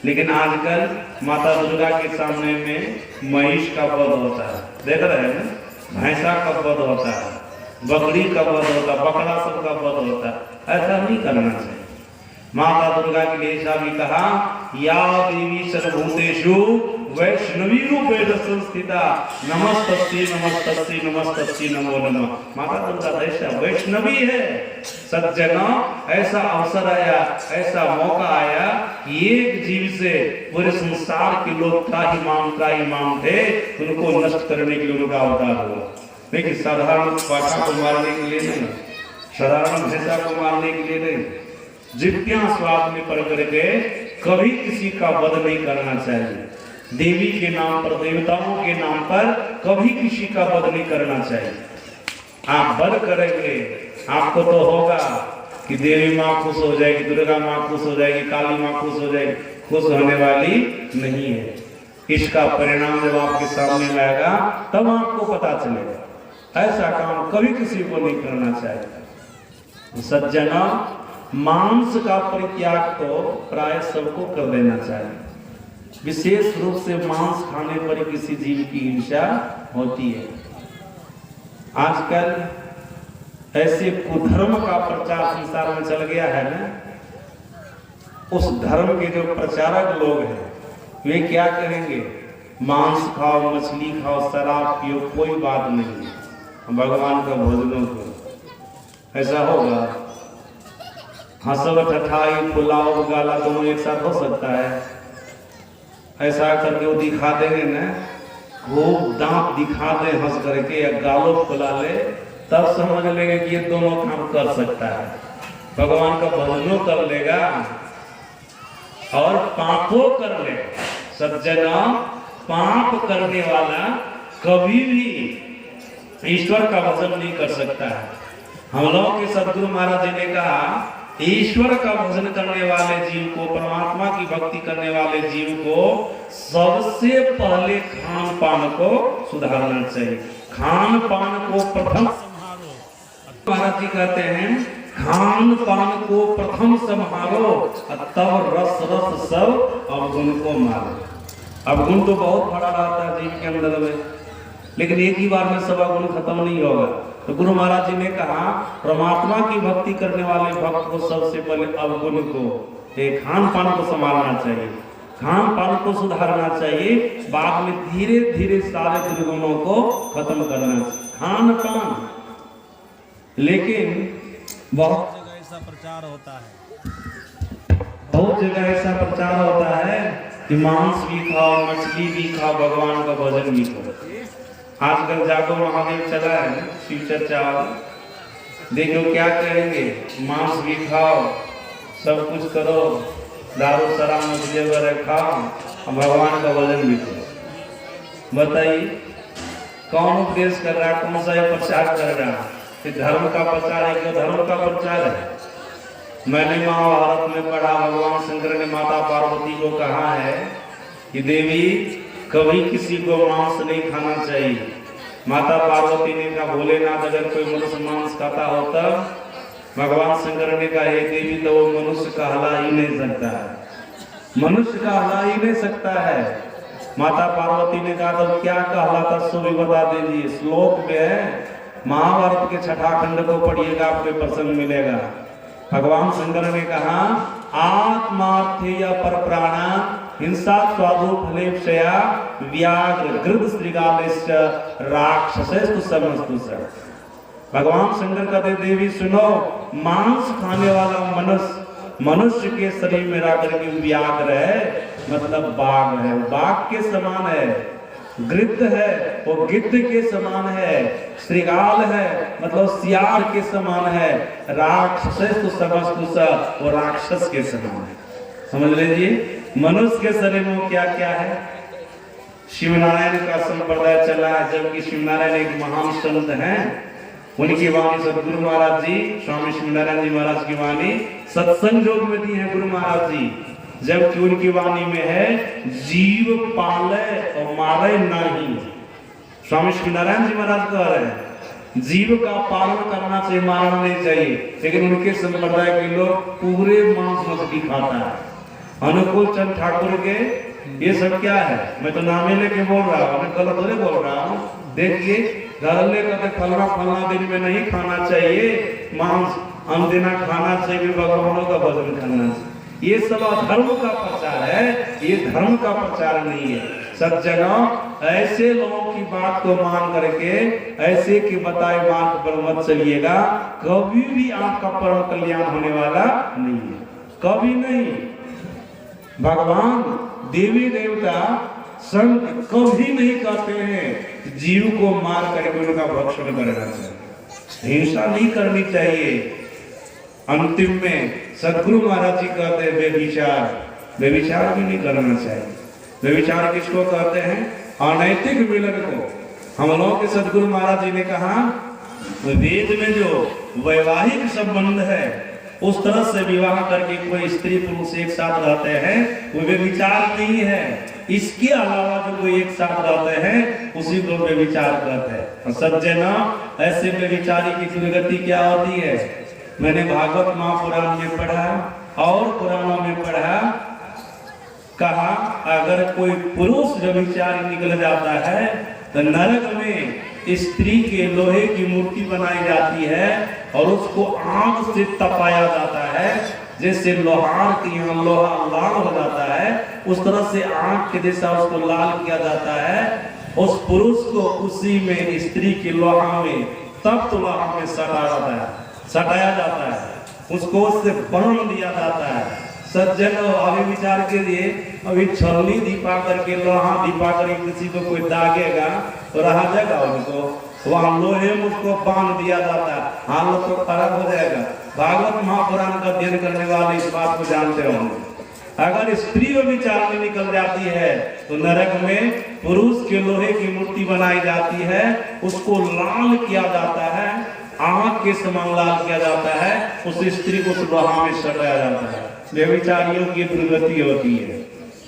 लेकिन आजकल माता दुर्गा के सामने में महिष का वध होता है, देख रहे हैं ना, भैंसा का वध होता है, बकरी का वध होता है, बकरा सब का वध होता है। ऐसा नहीं करना चाहिए। माता दुर्गा के लिए ऐसा भी कहा, या देवी सर्वभूतेषु वैष्णवी रूपेण संस्थिता नमस्तस्यै नमस्तस्यै नमस्तस्यै नमो नमः। माता दुर्गा ऐसा वैष्णवी है। सज्जनों, ऐसा अवसर आया, ऐसा मौका आया, एक जीव से पूरे संसार के लोग त्राहिमाम थे, उनको नष्ट करने के लिए उनका अवतार हुआ। लेकिन साधारण पाठा को मारने के लिए नहीं, साधारण भैंसा को मारने के लिए नहीं, जिज्ञासा स्वाद में पड़ करके कभी किसी का वध नहीं करना चाहिए। देवी के नाम पर, देवताओं के नाम पर कभी किसी का वध नहीं करना चाहिए। आप वध करेंगे, आपको तो होगा कि देवी माँ खुश हो जाएगी, दुर्गा माँ खुश हो जाएगी, काली माँ खुश हो जाएगी। खुश होने वाली नहीं है। इसका परिणाम जब आपके सामने आएगा तब आपको पता चलेगा। ऐसा काम कभी किसी को नहीं करना चाहिए। सज्जना, मांस का परित्याग तो प्राय सबको कर देना चाहिए। विशेष रूप से मांस खाने पर किसी जीव की ईर्ष्या होती है। आजकल ऐसे कुधर्म का प्रचार संसार में चल गया है ना, उस धर्म के जो प्रचारक लोग हैं वे क्या कहेंगे, मांस खाओ, मछली खाओ, शराब पियो, कोई बात नहीं, भगवान का भोजनों को। ऐसा होगा? हंसव ठठाई पुलाव गाला दोनों एक साथ हो सकता है? ऐसा करके वो दिखा देंगे ना, खूब दांत दिखा दे हंस करके या गालों फुला ले, तब समझ लेंगे कि ये दोनों काम कर सकता है। भगवान का भजनों कर लेगा और पापों कर ले। सज्जना, पाप करने वाला कभी भी ईश्वर का भजन नहीं कर सकता है। हम लोगों के सदगुरु महाराज जी ने कहा, ईश्वर का भजन करने वाले जीव को, परमात्मा की भक्ति करने वाले जीव को सबसे पहले खान पान को सुधारना चाहिए। खान पान को प्रथम संभालो। महाराज जी कहते हैं, खान पान को प्रथम संभालो, तब रस रस सब अवगुण को मारो। अवगुण तो बहुत बड़ा रहता है जीव के अंदर में, लेकिन एक ही बार में सब अवगुण खत्म नहीं होगा। तो गुरु महाराज जी ने कहा, परमात्मा की भक्ति करने वाले भक्त को सबसे पहले अवगुण को, खान पान को संभालना चाहिए, खान पान को सुधारना चाहिए, बाद में धीरे धीरे सारे दुर्गुणों को खत्म करना चाहिए। खान पान, लेकिन बहुत जगह ऐसा प्रचार होता है, बहुत जगह ऐसा प्रचार होता है कि मांस भी खाओ, मछली भी खाओ, भगवान का भजन भी करो। आजकल जागो महादेव चला है, शिव चर्चा, देखो क्या कहेंगे, मांस भी खाओ, सब कुछ करो, दारू शराब मछली वगैरह खाओ, भगवान का भजन भी करो। बताइए कौन उपदेश कर रहा है, कौन सा प्रचार कर रहा है? धर्म का प्रचार है कि धर्म का प्रचार है? मैंने महाभारत में पढ़ा, भगवान शंकर ने माता पार्वती को कहा है कि देवी कभी किसी को मांस नहीं खाना चाहिए। माता पार्वती ने कहा, भोलेनाथ अगर कोई मनुष्य मांस खाता हो तब? भगवान शंकर ने कहा, हे देवी तो वो मनुष्य कहला ही नहीं सकता है, मनुष्य कहला ही नहीं सकता है। माता पार्वती ने कहा, तो क्या कहलाता सो भी बता दीजिए। श्लोक में है, महाभारत के छठा खंड को पढ़िएगा, आपको प्रसंग मिलेगा। भगवान शंकर ने कहा, आत्मार्थेय पर प्राणा हिंसा स्वादु फलेप्सया व्याघ्र गृध श्रृगालेश्च राक्षसेस्तु समस्तु स। भगवान शंकर कहते, देवी सुनो, मांस खाने वाला मनुष्य के शरीर में रह करके व्याघ्र है, मतलब बाघ है, बाघ के समान है, गृध है वो गिद्ध के समान है, श्रृगाल है मतलब सियार के समान है, राक्षसेस्तु समस्तु स, वो राक्षस के समान है। समझ लीजिए मनुष्य के शरीर में क्या क्या है। शिवनारायण का संप्रदाय चला है, जबकि शिवनारायण एक महान संत हैं, उनकी वाणी सदगुरु महाराज जी, स्वामी शिवनारायण जी महाराज की वाणी सत्संग योग में दी है गुरु महाराज जी, जबकि उनकी वाणी में है, जीव पाले और मारे नहीं। स्वामी शिवनारायण जी महाराज कह रहे हैं, जीव का पालन करना चाहिए, मारना नहीं चाहिए, लेकिन उनके संप्रदाय के लोग पूरे मांस मछली खाता है। अनुकूल चंद ठाकुर के ये सब क्या है, मैं तो नामे लेके बोल रहा हूँ, मैं गलत थोड़े बोल रहा हूँ। देखिए घरले कहते फलना दिन में नहीं खाना चाहिए मांस, अनदिना खाना चाहिए, भगवानों का भजन करना चाहिए। ये सब धर्म का प्रचार है, ये धर्म का प्रचार नहीं है। सज्जनों, ऐसे लोगों की बात को मान करके ऐसे के बताए मार्ग पर मत चलिएगा, कभी भी आपका परम कल्याण होने वाला नहीं है, कभी नहीं। भगवान देवी देवता संत कभी नहीं कहते हैं जीव को मार करके उनका भक्षण करना चाहिए, हिंसा नहीं करनी चाहिए। अंतिम में सदगुरु महाराज जी कहते हैं व्यभिचार भी नहीं करना चाहिए। व्यभिचार किसको कहते हैं? अनैतिक मिलन को। हम लोगों के सदगुरु महाराज जी ने कहा, वेद में जो वैवाहिक संबंध है उस तरह से विवाह करके कोई स्त्री पुरुष एक साथ रहते हैं वो व्यभिचार नहीं है। इसके अलावा जो कोई एक साथ रहते हैं उसी को व्यभिचार कहते हैं। सज्जना, ऐसे व्यभिचारी की दुर्गति क्या होती है? मैंने भागवत महापुराण में पढ़ा और पुराणों में पढ़ा, कहा अगर कोई पुरुष व्यभिचारी निकल जाता है तो नरक में स्त्री के लोहे की मूर्ति बनाई जाती है और उसको आग से तपाया जाता है। जैसे लोहार के यहाँ लोहा लाल हो जाता है, उस तरह से आग के जैसा उसको लाल किया जाता है। उस पुरुष को उसी में स्त्री के लोहा में तप्त लोहा में सटाया जाता है, उसको उससे बांध दिया जाता है। सज्जन अभी विचार के लिए, अभी छलनी दीपा करके लोहा दीपा करके किसी को कोई दागेगा तो रहा जाएगा उनको, वहां लोहे में उसको बांध दिया जाता है, हालत तो खराब हो जाएगा। भागवत महापुराण का अध्ययन करने वाले इस बात को जानते होंगे। अगर स्त्री विचार में निकल जाती है तो नरक में पुरुष के लोहे की मूर्ति बनाई जाती है, उसको लाल किया जाता है, आग के समान लाल किया जाता है, उस स्त्री को लोहा में सटाया जाता है। व्यभिचारियों की दुर्गति होती है,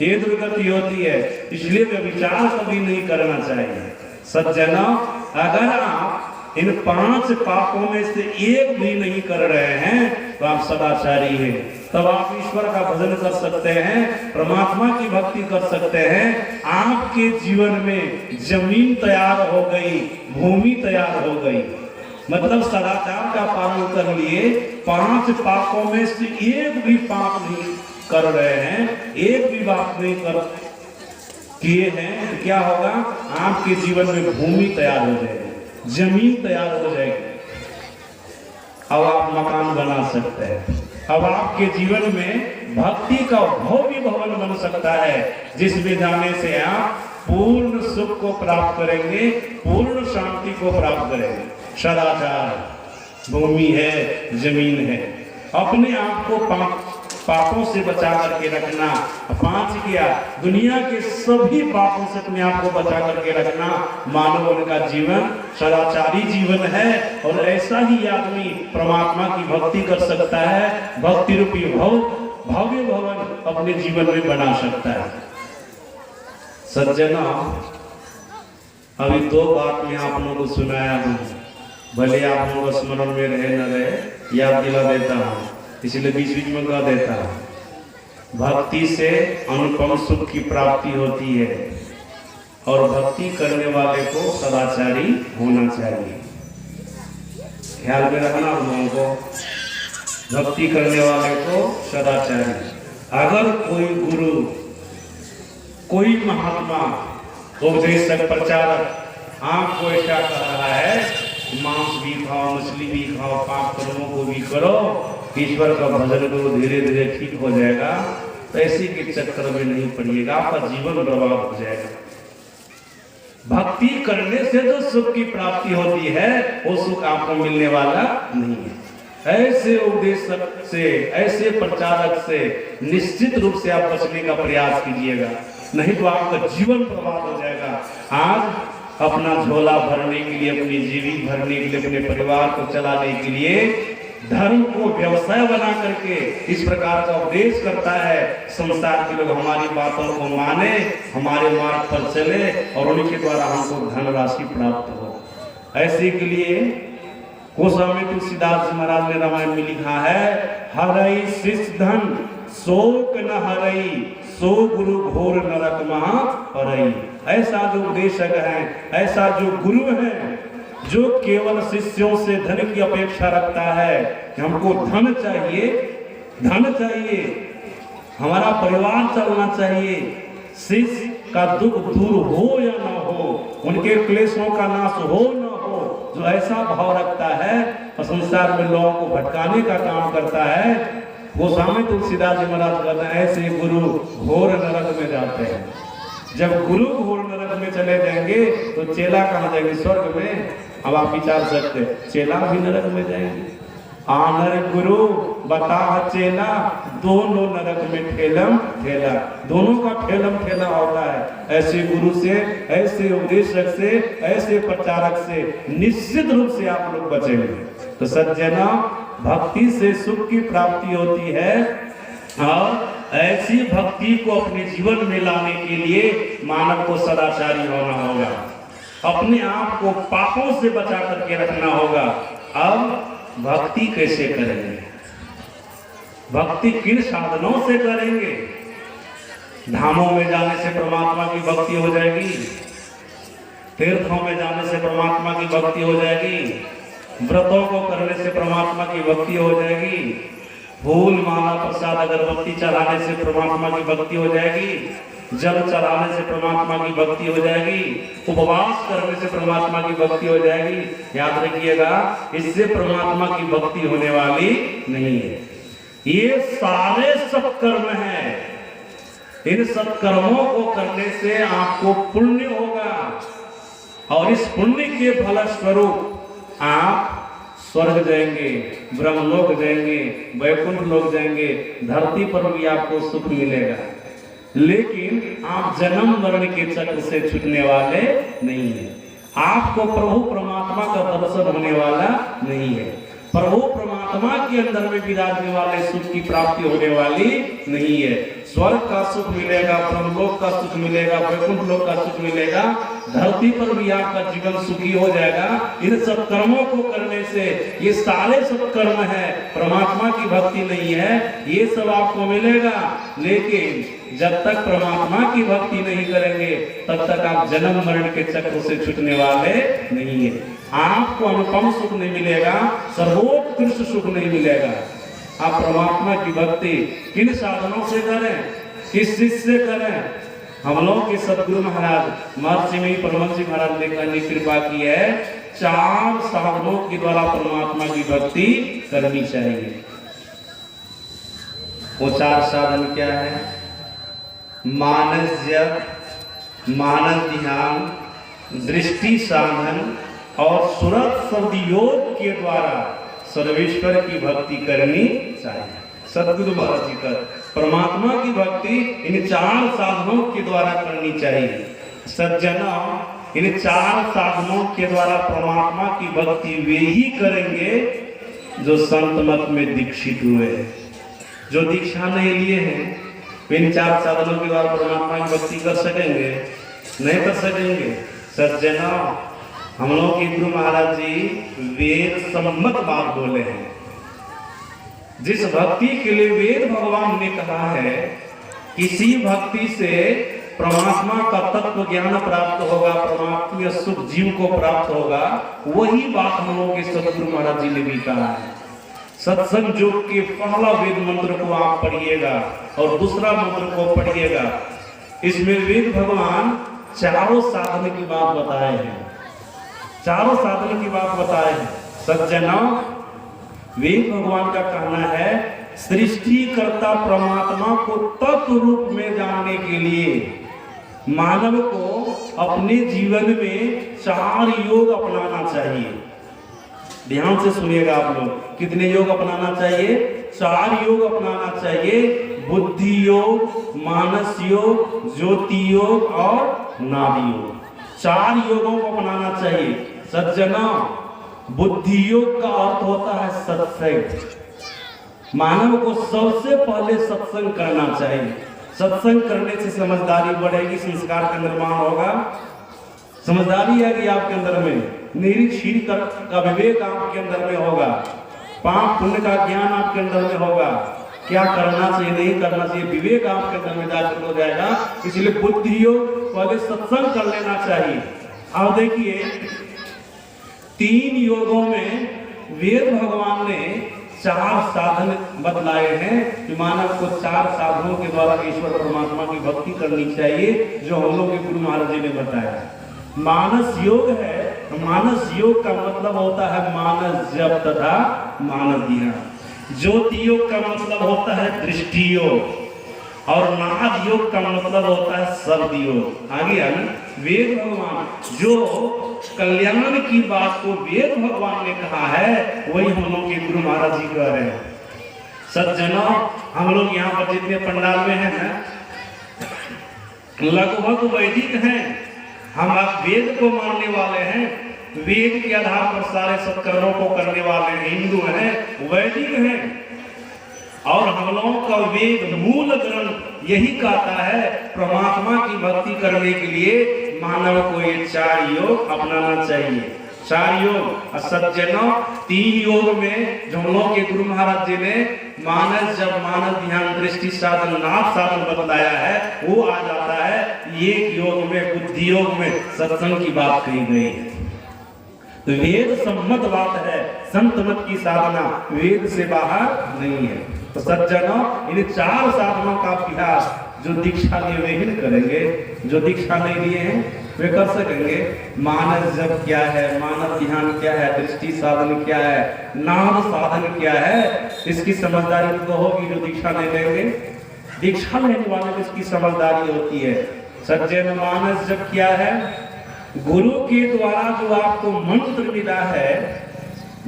ये दुर्गति होती है, इसलिए व्यभिचार कभी नहीं करना चाहिए। सज्जनों, अगर आप इन 5 पापों में से एक भी नहीं कर रहे हैं तो आप सदाचारी हैं। तब आप ईश्वर का भजन कर सकते हैं, परमात्मा की भक्ति कर सकते हैं। आपके जीवन में जमीन तैयार हो गई, भूमि तैयार हो गई। मतलब सदाचार का पालन कर लिए, 5 पापों में से एक भी पाप नहीं कर रहे हैं, एक भी बात नहीं कर किए हैं, तो क्या होगा? आपके जीवन में भूमि तैयार हो जाएगी, जमीन तैयार हो जाएगी। अब आप मकान बना सकते हैं। अब आपके जीवन में भक्ति का भव्य भवन बन सकता है, जिसमें जाने से आप पूर्ण सुख को प्राप्त करेंगे, पूर्ण शांति को प्राप्त करेंगे। सदाचार भूमि है, जमीन है। अपने आप को पापों से बचा करके रखना। 5 किया, दुनिया के सभी पापों से अपने आप को बचा करके रखना। मानव उनका जीवन सदाचारी जीवन है, और ऐसा ही आदमी परमात्मा की भक्ति कर सकता है। भक्ति रूपी भव्य भवन अपने जीवन में बना सकता है। सज्जनों, अभी 2 बात मैं आप लोगों को सुनाया हूँ, भले आप लोगों को स्मरण में रहे न रहे, याद दिला देता हूँ, इसलिए बीच बीच में कह देता हूँ। भक्ति से अनुपम सुख की प्राप्ति होती है, और भक्ति करने वाले को सदाचारी होना चाहिए। ख्याल में रखना लोगों को, भक्ति करने वाले को सदाचारी। अगर कोई गुरु, कोई महात्मा, उपदेशक, प्रचारक आपको ऐसा कह रहा है मांस भी खाओ, मछली भी खाओ, पाप कर्मों को भी करो, ईश्वर का भजन करो, धीरे धीरे ठीक हो जाएगा, तो ऐसे के चक्कर में नहीं पड़िएगा, आपका जीवन बर्बाद हो जाएगा। भक्ति करने से जो सुख की प्राप्ति होती है, वो सुख आपको मिलने वाला नहीं है। ऐसे उपदेशक से, ऐसे प्रचारक से निश्चित रूप से आप बचने का प्रयास कीजिएगा, नहीं तो आपका जीवन बर्बाद हो जाएगा। आज अपना झोला भरने के लिए, अपनी जीविका भरने के लिए, अपने परिवार को चलाने के लिए धर्म को व्यवसाय बना करके इस प्रकार का उपदेश करता है। संसार के लोग हमारी बातों को माने, हमारे मार्ग पर चले, और उनके द्वारा हमको धनराशि प्राप्त हो। ऐसे के लिए गोस्वामी तुलसीदास जी महाराज ने रामायण में लिखा है, हरई शिष्य धन शोक न हरई, सो गुरु घोर नरक महा हरई। ऐसा जो उपदेशक है, ऐसा जो गुरु है, जो केवल शिष्यों से धन की अपेक्षा रखता है कि हमको धन चाहिए, धन चाहिए, हमारा परिवार चलना चाहिए, शिष्य का दुख दूर हो या ना हो, उनके क्लेशों का नाश हो ना हो, जो ऐसा भाव रखता है और संसार में लोगों को भटकाने का काम करता है, गोस्वामी तुलसीदास जी महाराज कहते हैं ऐसे गुरु घोर नरक में जाते हैं। जब गुरु घोर नरक में चले जाएंगे तो चेला कहाँ जाएंगे? स्वर्ग में। अब आप विचार सकते, चेला भी नरक में जाएंगे। आनर गुरु बता चेला, दोनों नरक में ठेलम ठेला, दोनों का ठेलम ठेला होता है। ऐसे गुरु से, ऐसे उपदेशक से, ऐसे प्रचारक से निश्चित रूप से आप लोग बचेंगे। तो सज्जना, भक्ति से सुख की प्राप्ति होती है, और ऐसी भक्ति को अपने जीवन में लाने के लिए मानव को सदाचारी होना होगा, अपने आप को पापों से बचा करके रखना होगा। अब भक्ति कैसे करेंगे? भक्ति किन साधनों से करेंगे? धामों में जाने से परमात्मा की भक्ति हो जाएगी? तीर्थों में जाने से परमात्मा की भक्ति हो जाएगी, व्रतों को करने से परमात्मा की भक्ति हो जाएगी, फूल माला प्रसाद अगरबत्ती चढ़ाने से परमात्मा की भक्ति हो जाएगी, जल चढ़ाने से परमात्मा की भक्ति हो जाएगी, उपवास करने से परमात्मा की भक्ति हो जाएगी। याद रखिएगा, इससे परमात्मा की भक्ति होने वाली नहीं है। ये सारे सत्कर्म हैं, इन सत्कर्मों को करने से आपको पुण्य होगा और इस पुण्य के फल स्वरूप आप स्वर्ग जाएंगे, ब्रह्मलोक जाएंगे, वैकुंठ लोक जाएंगे, धरती पर भी आपको सुख मिलेगा। लेकिन आप जन्म मरण के चक्र से छूटने वाले नहीं है। आपको प्रभु परमात्मा का दर्शन होने वाला नहीं है। प्रभु परमात्मा के अंदर में विराजने वाले सुख की प्राप्ति होने वाली नहीं है। स्वर्ग का सुख मिलेगा, ब्रह्मलोक का सुख मिलेगा, वैकुंठ लोक का सुख मिलेगा, धरती पर भी आपका जीवन सुखी हो जाएगा। इन सत्कर्मों को करने से, ये सारे सत्कर्म है, परमात्मा की भक्ति नहीं है, ये सब आपको मिलेगा। लेकिन जब तक परमात्मा की भक्ति नहीं करेंगे तब तक आप जन्म मरण के चक्र से छूटने वाले नहीं है। आपको अनुपम सुख नहीं मिलेगा, सर्वोत्कृष्ट सुख नहीं मिलेगा। आप परमात्मा की भक्ति किन साधनों से करें, किस चीज से करें? हम लोग के सदगुरु महाराज महर्षि परमहंस जी महाराज ने कृपा की है, 4 साधनों के द्वारा परमात्मा की भक्ति करनी चाहिए। वो 4 साधन क्या है? मानस जप, मानस ध्यान, दृष्टि साधन और सुरत शब्द योग के द्वारा सर्वेश्वर की भक्ति करनी चाहिए। सदगुरु महाराज जी का परमात्मा की भक्ति इन 4 साधनों के द्वारा करनी चाहिए। सज्जनों, इन 4 साधनों के द्वारा परमात्मा की भक्ति वे ही करेंगे जो संत मत में दीक्षित हुए। जो दीक्षा नहीं लिए हैं इन 4 साधनों के द्वारा परमात्मा की भक्ति कर सकेंगे? नहीं कर सकेंगे। सज्जनों, हम लोग के गुरु महाराज जी वेद सम्मत बात बोले हैं। जिस भक्ति के लिए वेद भगवान ने कहा है, किसी भक्ति से परमात्मा का तत्व ज्ञान प्राप्त होगा, परमात्मा सुख जीव को प्राप्त होगा, वही बात हम लोग के सदगुरु महाराज जी ने भी कहा है। सत्संग योग के पहला वेद मंत्र को आप पढ़िएगा और दूसरा मंत्र को पढ़िएगा। इसमें वेद भगवान 4 साधन की बात बताए हैं। 4 साधन की बात बताए हैं। सज्जनों, वेद भगवान का कहना है, सृष्टिकर्ता परमात्मा को तत्व रूप में जानने के लिए मानव को अपने जीवन में 4 योग अपनाना चाहिए। ध्यान से सुनिएगा आप लोग, कितने योग अपनाना चाहिए? 4 योग अपनाना चाहिए। बुद्धि योग, मानस योग, ज्योति योग और नाभि योग। 4 योगों को अपनाना चाहिए। सज्जनों, बुद्धि योग का अर्थ होता है सत्संग। मानव को सबसे पहले सत्संग करना चाहिए। सत्संग करने से समझदारी बढ़ेगी, संस्कार का निर्माण होगा। समझदारी आएगी आपके अंदर में, निरीक्षण का विवेक आपके अंदर में होगा, पाप पुण्य का ज्ञान आपके अंदर में होगा, क्या करना चाहिए नहीं करना चाहिए विवेक आपके अंदर में जागृत हो जाएगा। इसलिए बुद्धि योग पहले सत्संग कर लेना चाहिए। अब देखिए, 3 योगों में वेद भगवान ने 4 साधन बतलाए हैं कि मानव को 4 साधनों के द्वारा ईश्वर परमात्मा की भक्ति करनी चाहिए, जो हम लोग के गुरु महाराज जी ने बताया। मानस योग है, मानस योग का मतलब होता है मानस जप तथा मानस ध्यान। ज्योति योग का मतलब होता है दृष्टि योग और नाद योग का मतलब होता है शब्द योग। आगे वेद भगवान जो कल्याण की बात को वेद भगवान ने कहा है, वही हम लोग के गुरु महाराज जी कह रहे हैं। सज्जनों, हम लोग यहाँ पर जितने पंडाल में हैं लगभग वैदिक हैं। हम आप वेद को मानने वाले हैं, वेद के आधार पर सारे सत्कर्मों को करने वाले हैं, हिंदू हैं, वैदिक हैं। और हम लोगों का वेद मूल ग्रंथ यही कहता है, परमात्मा की भक्ति करने के लिए मानव को ये 4 योग अपनाना चाहिए। 4 योग सज्जनों 3 योग में जो हम लोग के गुरु महाराज जी ने मानस जब मानस ध्यान दृष्टि साधन नाथ साधन बताया है वो आ जाता है। एक योग में बुद्धि योग में सत्संग की बात कही गई है। तो वेद सम्मत बात है, संत मत की साधना वेद से बाहर नहीं है। तो सज्जनों इन 4 साधनों का अभ्यास जो दीक्षा लिए वे ही करेंगे, जो दीक्षा नहीं लिए हैं वे कर सकेंगे। मानस जप क्या है, मानस ध्यान क्या है, दृष्टि साधन क्या है, नाम साधन क्या है, इसकी समझदारी तो होगी जो दीक्षा नहीं लेंगे। दीक्षा लेने वाले को इसकी समझदारी होती है। सज्जन मानस जप क्या है, गुरु के द्वारा जो आपको मंत्र मिला है,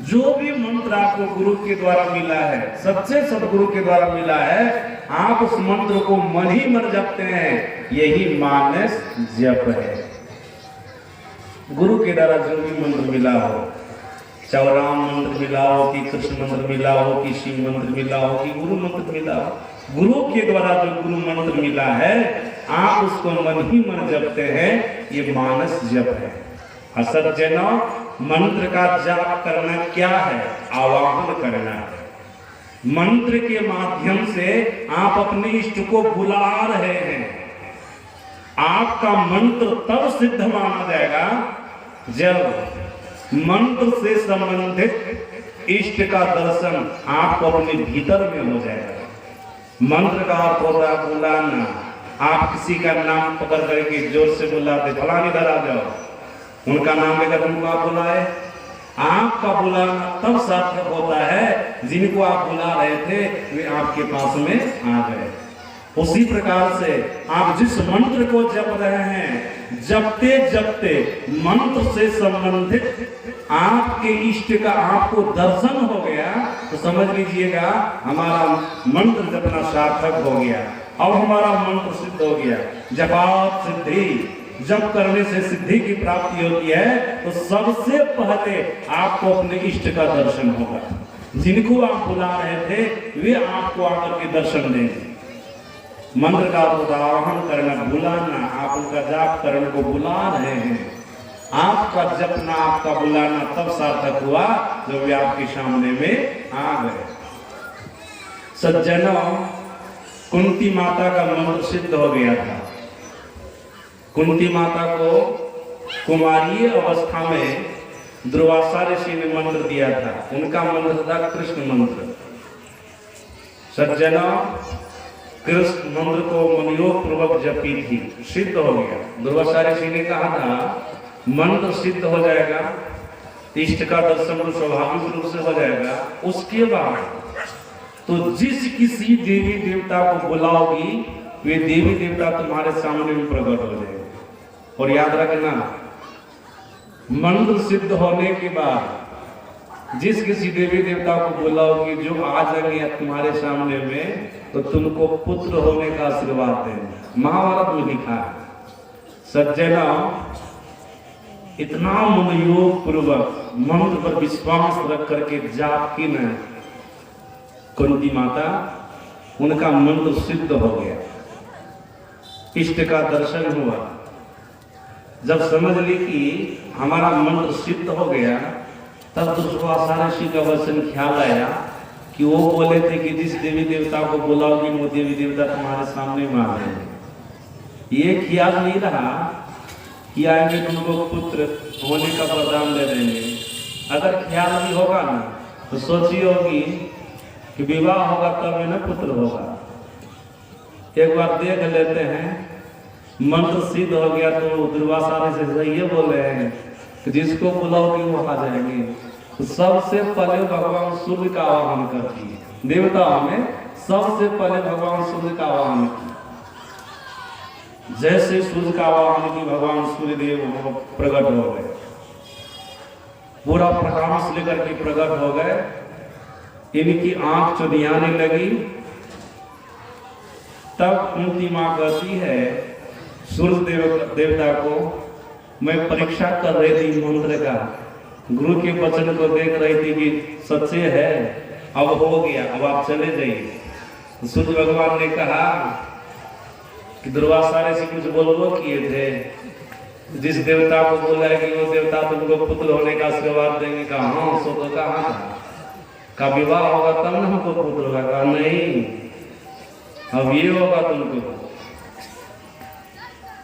जो भी मंत्र आपको गुरु के द्वारा मिला है, सच्चे सदगुरु के द्वारा मिला है, आप उस मंत्र को मन ही मन जपते हैं, यही मानस जप है। गुरु के द्वारा जो भी मंत्र मिला हो, चाहे राम मंत्र मिला हो कि कृष्ण मंत्र मिला हो कि शिव मंत्र मिला हो कि गुरु मंत्र मिला हो, गुरु के द्वारा जो गुरु मंत्र मिला है आप उसको मन ही मन जपते हैं, ये मानस जप है। सज्जनों मंत्र का जाप करना क्या है, आवाहन करना है। मंत्र के माध्यम से आप अपने इष्ट को बुला रहे हैं। आपका मंत्र तब सिद्ध माना जाएगा जब मंत्र से संबंधित इष्ट का दर्शन आपको अपने भीतर में हो जाएगा। मंत्र का अर्थ होता है बुलाना। आप किसी का नाम पकड़ करके जोर से बुलाते, फलानी इधर आ जाओ, उनका नाम लेकर उनको आप बुलाए। आपका बुलाना तब सार्थक होता है जिनको आप बुला रहे थे वे आपके पास में आ गए। उसी प्रकार से आप जिस मंत्र को जप रहे हैं, जपते जपते मंत्र से संबंधित आपके इष्ट का आपको दर्शन हो गया तो समझ लीजिएगा हमारा मंत्र जपना सार्थक हो गया। अब हमारा मंत्र सिद्ध हो गया। जपात सिद्धि, जप करने से सिद्धि की प्राप्ति होती है। तो सबसे पहले आपको अपने इष्ट का दर्शन होगा। जिनको आप बुला रहे थे वे आपको आकर के दर्शन देंगे। मंत्र का आवाहन करना, बुलाना, आप उनका जाप करने को बुला रहे हैं। आपका जपना, आपका बुलाना तब सार्थक हुआ जब वे आपके सामने में आ गए। सज्जनों कुंती माता का मंत्र सिद्ध हो गया था। कुंती माता को कुमारी अवस्था में दुर्वासा ऋषि ने मंत्र दिया था। उनका मंत्र था कृष्ण मंत्र। सज्जनों कृष्ण मंत्र को मनयोग पूर्वक जपी थी, सिद्ध हो गया। दुर्वासा ऋषि ने कहा था मंत्र सिद्ध हो जाएगा, इष्ट का दर्शन स्वाभाविक रूप से हो जाएगा। उसके बाद तो जिस किसी देवी देवता को बुलाओगी वे देवी देवता तुम्हारे सामने में प्रकट हो जाएंगे। और याद रखना मंत्र सिद्ध होने के बाद जिस किसी देवी देवता को बुलाओगी जो आ जाएंगे तुम्हारे सामने में तो तुमको पुत्र होने का आशीर्वाद देंगे। महाभारत में लिखा है। सज्जनों इतना मनयोग पूर्वक मंत्र पर विश्वास रख करके जाप की न कुंती माता, उनका मंत्र सिद्ध हो गया, इष्ट का दर्शन हुआ। जब समझ ली कि हमारा मंत्र सिद्ध हो गया तब दुर्वासा ऋषि का वचन ख्याल आया कि वो बोले थे कि जिस देवी देवता को बुलाओगी वो देवी देवता तुम्हारे सामने में आ जाएंगे। ये ख्याल नहीं रहा कि आएंगे तुमको पुत्र होने का वरदान दे देंगे। अगर ख्याल भी होगा ना तो सोची होगी कि विवाह होगा तब ना पुत्र होगा। एक बार देख लेते हैं मंत्र सिद्ध हो गया तो दुर्वासा ऋषि ये बोल रहे हैं कि जिसको बुलाओगे वो आ जाएंगे। तो सबसे पहले भगवान सूर्य का आवाहन करती है। देवताओं में सबसे पहले भगवान सूर्य का आवाहन किया। जैसे सूर्य का आवाहन की भगवान सूर्य देव प्रकट हो गए, पूरा प्रकाश लेकर के प्रकट हो गए। इनकी आंख चुदियाने लगी। तब कुंती मां कहती है सूर्य देवता को, मैं परीक्षा कर रही थी मंत्र का, गुरु के वचन को देख रही थी कि सच्चे है, अब हो गया, अब आप चले जाइए। तो सूर्य भगवान ने कहा कि दुर्वासा ऋषि कुछ बोलो किए थे, जिस देवता को बोला है कि वो देवता तुमको पुत्र होने का आशीर्वाद देंगे, कहा हाँ, सो तो कहा का विवाह होगा तब ना हमको पुत्र होगा, कहा नहीं, अब ये होगा तुमको,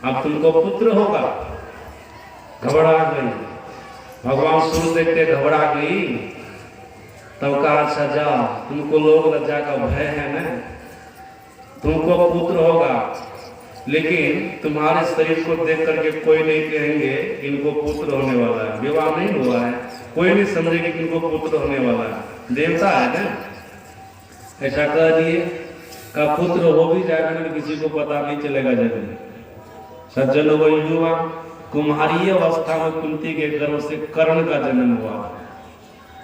अब तुमको पुत्र होगा। घबरा गई, भगवान शुरू देखते घबरा गई, तब कहा अच्छा जा, तुमको लोग लज्जा का भय है ना, तुमको पुत्र होगा, लेकिन तुम्हारे शरीर को देख करके कोई नहीं कहेंगे इनको पुत्र होने वाला है, विवाह नहीं हुआ है, कोई नहीं समझेगा कि इनको पुत्र होने वाला है, देवता है ना। ऐसा कह दिए, का पुत्र हो भी जाएगा ना किसी को पता नहीं चलेगा जग में। सज्जन वही हुआ, कुमारी अवस्था में कुंती के गर्भ से कर्ण का जन्म हुआ,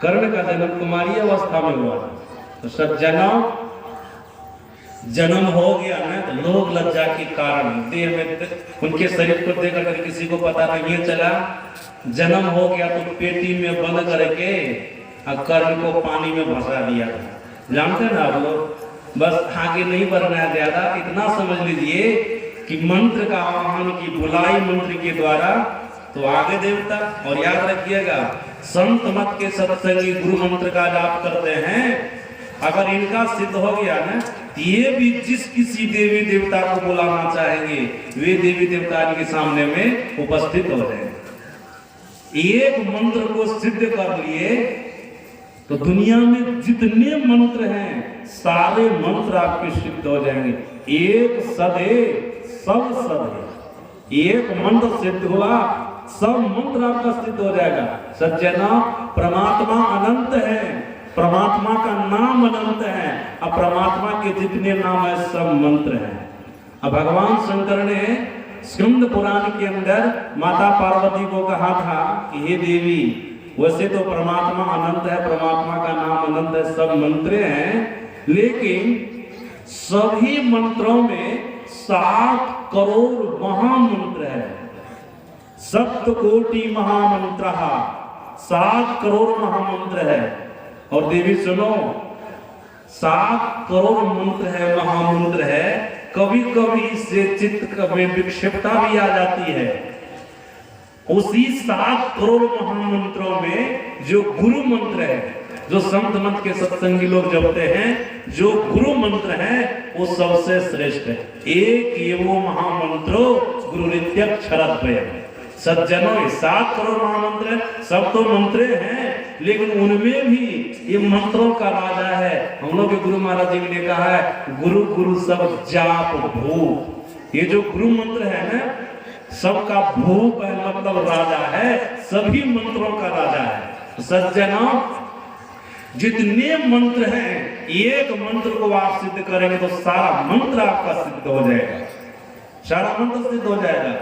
कर्ण का जन्म कुमारी अवस्था में हुआ। तो सज्जना जन्म हो गया ना, तो लोग लज्जा के कारण देह में उनके शरीर को देख कर किसी को पता नहीं चला, जन्म हो गया तो पेटी में बंद करके कर्ण को पानी में भसा दिया था। जानते हैं ना आप लोग, बस आगे नहीं बढ़ना है ज्यादा, इतना समझ लीजिए कि मंत्र का आह्वान की बुलाई मंत्र के द्वारा तो आगे देवता। और याद रखिएगा, संत मत के सत्संगी गुरु मंत्र का जाप करते हैं, अगर इनका सिद्ध हो गया ना, ये भी जिस किसी देवी देवता को बुलाना चाहेंगे वे देवी देवता इनके सामने में उपस्थित हो जाएंगे। एक मंत्र को सिद्ध कर लिए तो दुनिया में जितने मंत्र हैं सारे मंत्र आपके सिद्ध हो जाएंगे। एक सदे सब सदे, एक मंत्र सिद्ध हुआ सब मंत्र आपका सिद्ध हो जाएगा। सज्जना, परमात्मा अनंत है, परमात्मा का नाम अनंत है, अब परमात्मा के जितने नाम है सब मंत्र हैं। अब भगवान शंकर ने स्कंद पुराण के अंदर माता पार्वती को कहा था कि हे देवी, वैसे तो परमात्मा अनंत है, परमात्मा का नाम अनंत है, सब मंत्र हैं, लेकिन सभी मंत्रों में 7 करोड़ महामंत्र है। सप्तकोटि महामंत्र, 7 करोड़ महामंत्र है। और देवी सुनो, 7 करोड़ मंत्र है, महामंत्र है, कभी कभी इससे चित्त में विक्षिप्तता भी आ जाती है। उसी 7 करोड़ महामंत्रों में जो गुरु मंत्र है, जो संत मत के सत्संगी लोग जपते हैं, जो गुरु मंत्र है वो सबसे श्रेष्ठ है। एक ये वो महामंत्रो गुरु नित्यक्षरद्वयम्। सज्जनों, 7 करोड़ महामंत्र सब तो मंत्र हैं, लेकिन उनमें भी ये मंत्रों का राजा है। हम लोग के गुरु महाराज जी ने कहा है, गुरु गुरु सब जाप भूप। ये जो गुरु मंत्र है ना, सबका भूप है, मतलब राजा है, सभी मंत्रों का राजा है। सज्जनों, जितने मंत्र हैं, एक मंत्र को आप सिद्ध करेंगे तो सारा मंत्र आपका सिद्ध हो जाएगा, सारा मंत्र सिद्ध हो जाएगा।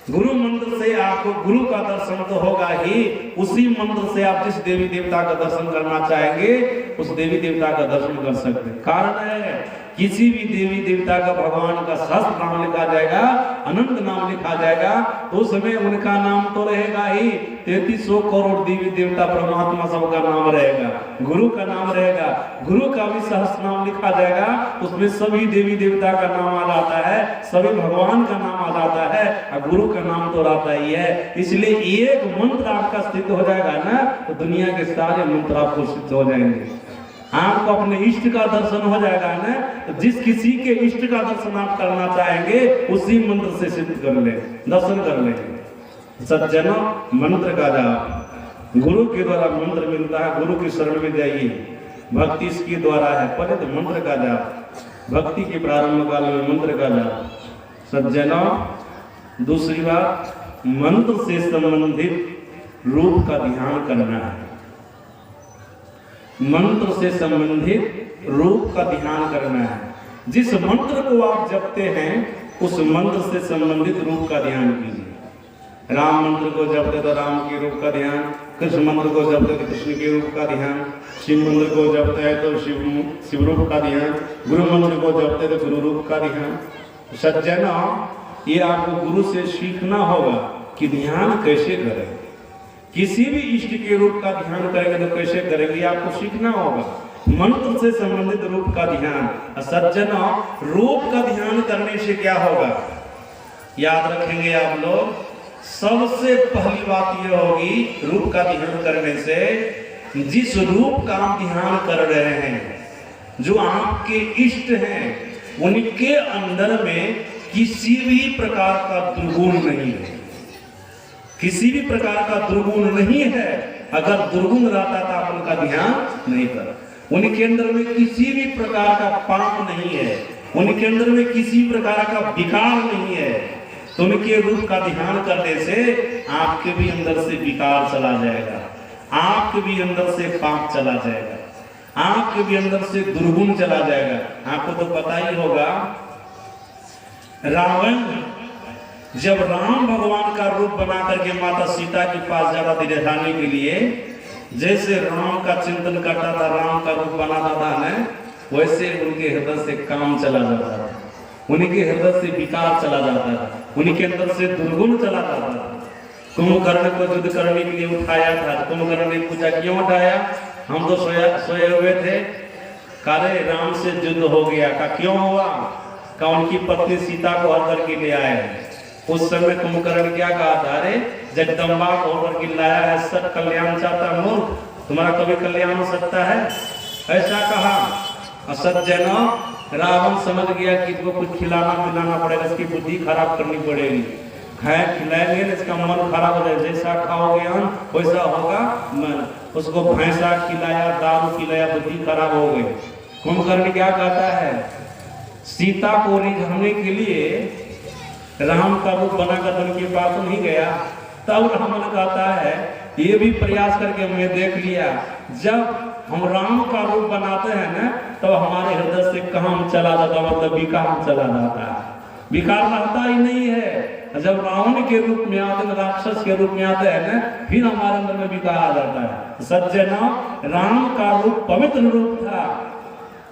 गुरु मंत्र से आपको गुरु का दर्शन तो होगा ही, उसी मंत्र से आप जिस देवी देवता का दर्शन करना चाहेंगे उस देवी देवता का दर्शन कर सकते हैं। कारण है, किसी भी देवी देवता का भगवान का सहस्त्र नाम लिखा जाएगा, अनंत नाम लिखा जाएगा, तो उस समय उनका नाम तो रहेगा ही, 3300 करोड़ देवी देवता परमात्मा सबका नाम रहेगा, गुरु का नाम रहेगा, गुरु का भी सहस्त्र नाम लिखा जाएगा, उसमें सभी देवी देवता का नाम आ जाता है, सभी भगवान का नाम आ जाता है, और गुरु का नाम तो रहता ही है। इसलिए एक मंत्र आपका सिद्ध हो जाएगा ना, तो दुनिया के सारे मंत्र आपको सिद्ध हो जाएंगे। आपको अपने इष्ट का दर्शन हो जाएगा ना, तो जिस किसी के इष्ट का दर्शन आप करना चाहेंगे उसी मंत्र से सिद्ध कर ले, दर्शन कर लेंगे। सज्जनों, मंत्र का जाप गुरु के द्वारा मंत्र मिलता है, गुरु की शरण में जाइए, भक्ति इसके द्वारा है। पहले तो मंत्र का जाप, भक्ति के प्रारंभ काल में मंत्र का जाप। सज्जनों, दूसरी बात, मंत्र से संबंधित रूप का ध्यान करना है। मंत्र से संबंधित रूप का ध्यान करना है। जिस मंत्र को आप जपते हैं उस मंत्र से संबंधित रूप का ध्यान कीजिए। राम मंत्र को जपते तो राम के रूप का ध्यान, कृष्ण मंत्र को जपते तो कृष्ण के रूप का ध्यान, शिव मंत्र को जपते हैं तो शिव रूप का ध्यान, गुरु मंत्र को जपते तो गुरु रूप का ध्यान। सज्जनों, ये आपको गुरु से सीखना होगा कि ध्यान कैसे करें। किसी भी इष्ट के रूप का ध्यान करेंगे तो कैसे करेंगे, आपको सीखना होगा। मंत्र से संबंधित रूप का ध्यान। सज्जनों, रूप का ध्यान करने से क्या होगा, याद रखेंगे आप लोग। सबसे पहली बात यह होगी रूप का ध्यान करने से, जिस रूप का आप ध्यान कर रहे हैं, जो आपके इष्ट हैं, उनके अंदर में किसी भी प्रकार का दुर्गुण नहीं है, किसी भी प्रकार का दुर्गुण नहीं है। अगर दुर्गुण रहता था आप उनका ध्यान नहीं कर। उनके अंदर में किसी भी प्रकार का पाप नहीं है, उनके अंदर में किसी प्रकार का विकार नहीं है। तो उनके रूप का ध्यान करने से आपके भी अंदर से विकार चला जाएगा, आपके भी अंदर से पाप चला जाएगा, आपके भी अंदर से दुर्गुण चला जाएगा। आपको तो पता ही होगा, रावण जब राम भगवान का रूप बना करके माता सीता के पास जाता था दिखाने के लिए, जैसे राम का चिंतन करता था, राम का रूप बनाता था न, वैसे उनके हृदय से काम चला जाता था, उनके हृदय से विकार चला जाता था, उनके अंदर से दुर्गुण चला जाता था। कुंभकर्ण को युद्ध करने के लिए उठाया था। कुंभकर्ण ने पूछा क्यों उठाया? हम तो सोए हुए थे। कारे राम से युद्ध हो गया। का क्यों हुआ? का उनकी पत्नी सीता को हर करके ले आए। उस समय कुंभकर्ण क्या कहा था? अरे जगदम्बा को हर के लाया है, सब कल्याण चाहता मूर्ख, तुम्हारा कभी कल्याण हो सकता है? ऐसा कहा। असज्जनों, रावण समझ गया कि इसको कुछ खिलाना पिलाना पड़ेगा, इसकी बुद्धि खराब करनी पड़ेगी। खाए खिलाएंगे इसका मन खराब हो जाए, जैसा खाओगे हम वैसा होगा मन। उसको भैंसा खिलाया, दारू पिलाया, बुद्धि खराब हो गई। कुंभकर्ण क्या कहता है? सीता को रिझाने के लिए राम का रूप बनाकर उनके पास नहीं गया। तब रावण कहता है ये भी प्रयास करके हमने देख लिया, जब हम राम का रूप बनाते हैं ना, तो हमारे हृदय से काम चला जाता, मतलब विकार चला जाता है, विकार रहता ही नहीं है। जब रावण के रूप में आते हैं, राक्षस के रूप में आते हैं ना, फिर हमारे अंदर में विकार आ जाता है। सज्जनों, राम का रूप पवित्र रूप था,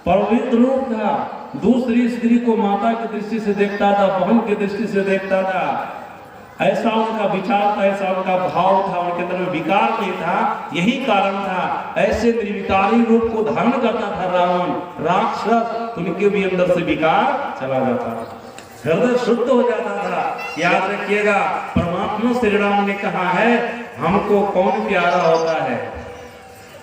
पवित्र रूप था। दूसरी स्त्री को माता की दृष्टि से देखता था, बहन की दृष्टि से देखता था। ऐसा उनका विचार था, ऐसा उनका भाव था, उनके अंदर में विकार नहीं था। यही कारण था, ऐसे निर्विकारी रूप को धारण करता था रावण राक्षस, उनके भी अंदर से विकार चला जाता था, हृदय शुद्ध हो जाता था। याद रखिएगा, परमात्मा श्री राम ने कहा है, हमको कौन प्यारा होता है,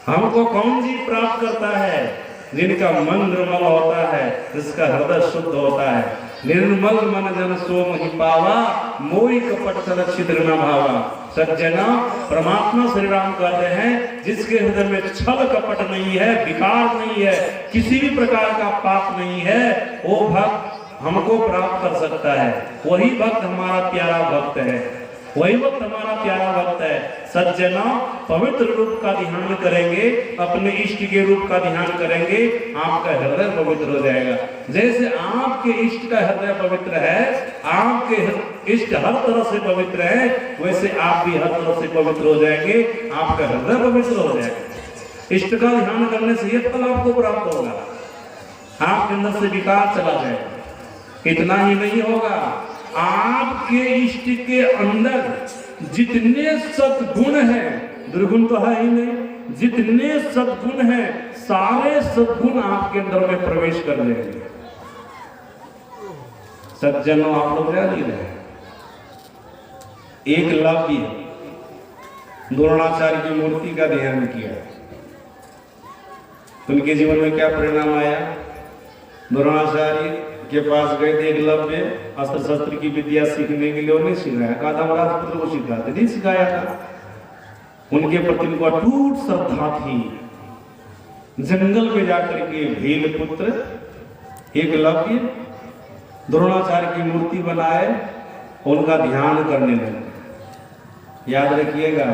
हमको कौन जी प्राप्त करता है? जिनका मन निर्मल होता है, जिसका हृदय शुद्ध होता है। निर्मल मन जन सो मोहि पावा, मोहि कपट छल छिद्र न भावा। सज्जना, परमात्मा श्री राम कहते हैं, जिसके हृदय में छल कपट नहीं है, विकार नहीं है, किसी भी प्रकार का पाप नहीं है, वो भक्त हमको प्राप्त कर सकता है। वही भक्त हमारा प्यारा भक्त है, वही भक्त हमारा प्यारा भक्त है। सज्जनों, पवित्र रूप का ध्यान करेंगे, अपने इष्ट के रूप का ध्यान करेंगे, आपका हृदय पवित्र हो जाएगा। जैसे आपके इष्ट का हृदय पवित्र है, आपके इष्ट हर तरह से पवित्र है, वैसे आप भी हर तरह से पवित्र हो जाएंगे, आपका हृदय पवित्र हो जाएगा। इष्ट का ध्यान करने से यह फल आपको प्राप्त होगा, आपके अंदर से विकार चला जाएगा। इतना ही नहीं होगा, आपके इष्ट के अंदर जितने सद्गुण हैं, दुर्गुण तो है ही नहीं, जितने सद्गुण हैं, सारे सद्गुण आपके अंदर में प्रवेश कर लेंगे। सज्जनों, आप लोग क्या नहीं रहे? एक लव्य द्रोणाचार्य की मूर्ति का ध्यान किया, उनके जीवन में क्या परिणाम आया? द्रोणाचार्य के पास गए थे एकलव्य, अस्त्र शस्त्र की विद्या सीखने के लिए, उन्हें सिखाया, कहा था राजपुत्र को सिखाते, नहीं सिखाया था। उनके प्रति उनको अटूट श्रद्धा थी। जंगल में जाकर के भील पुत्र एकलव्य द्रोणाचार्य की मूर्ति बनाए, उनका ध्यान करने लगे। याद रखिएगा,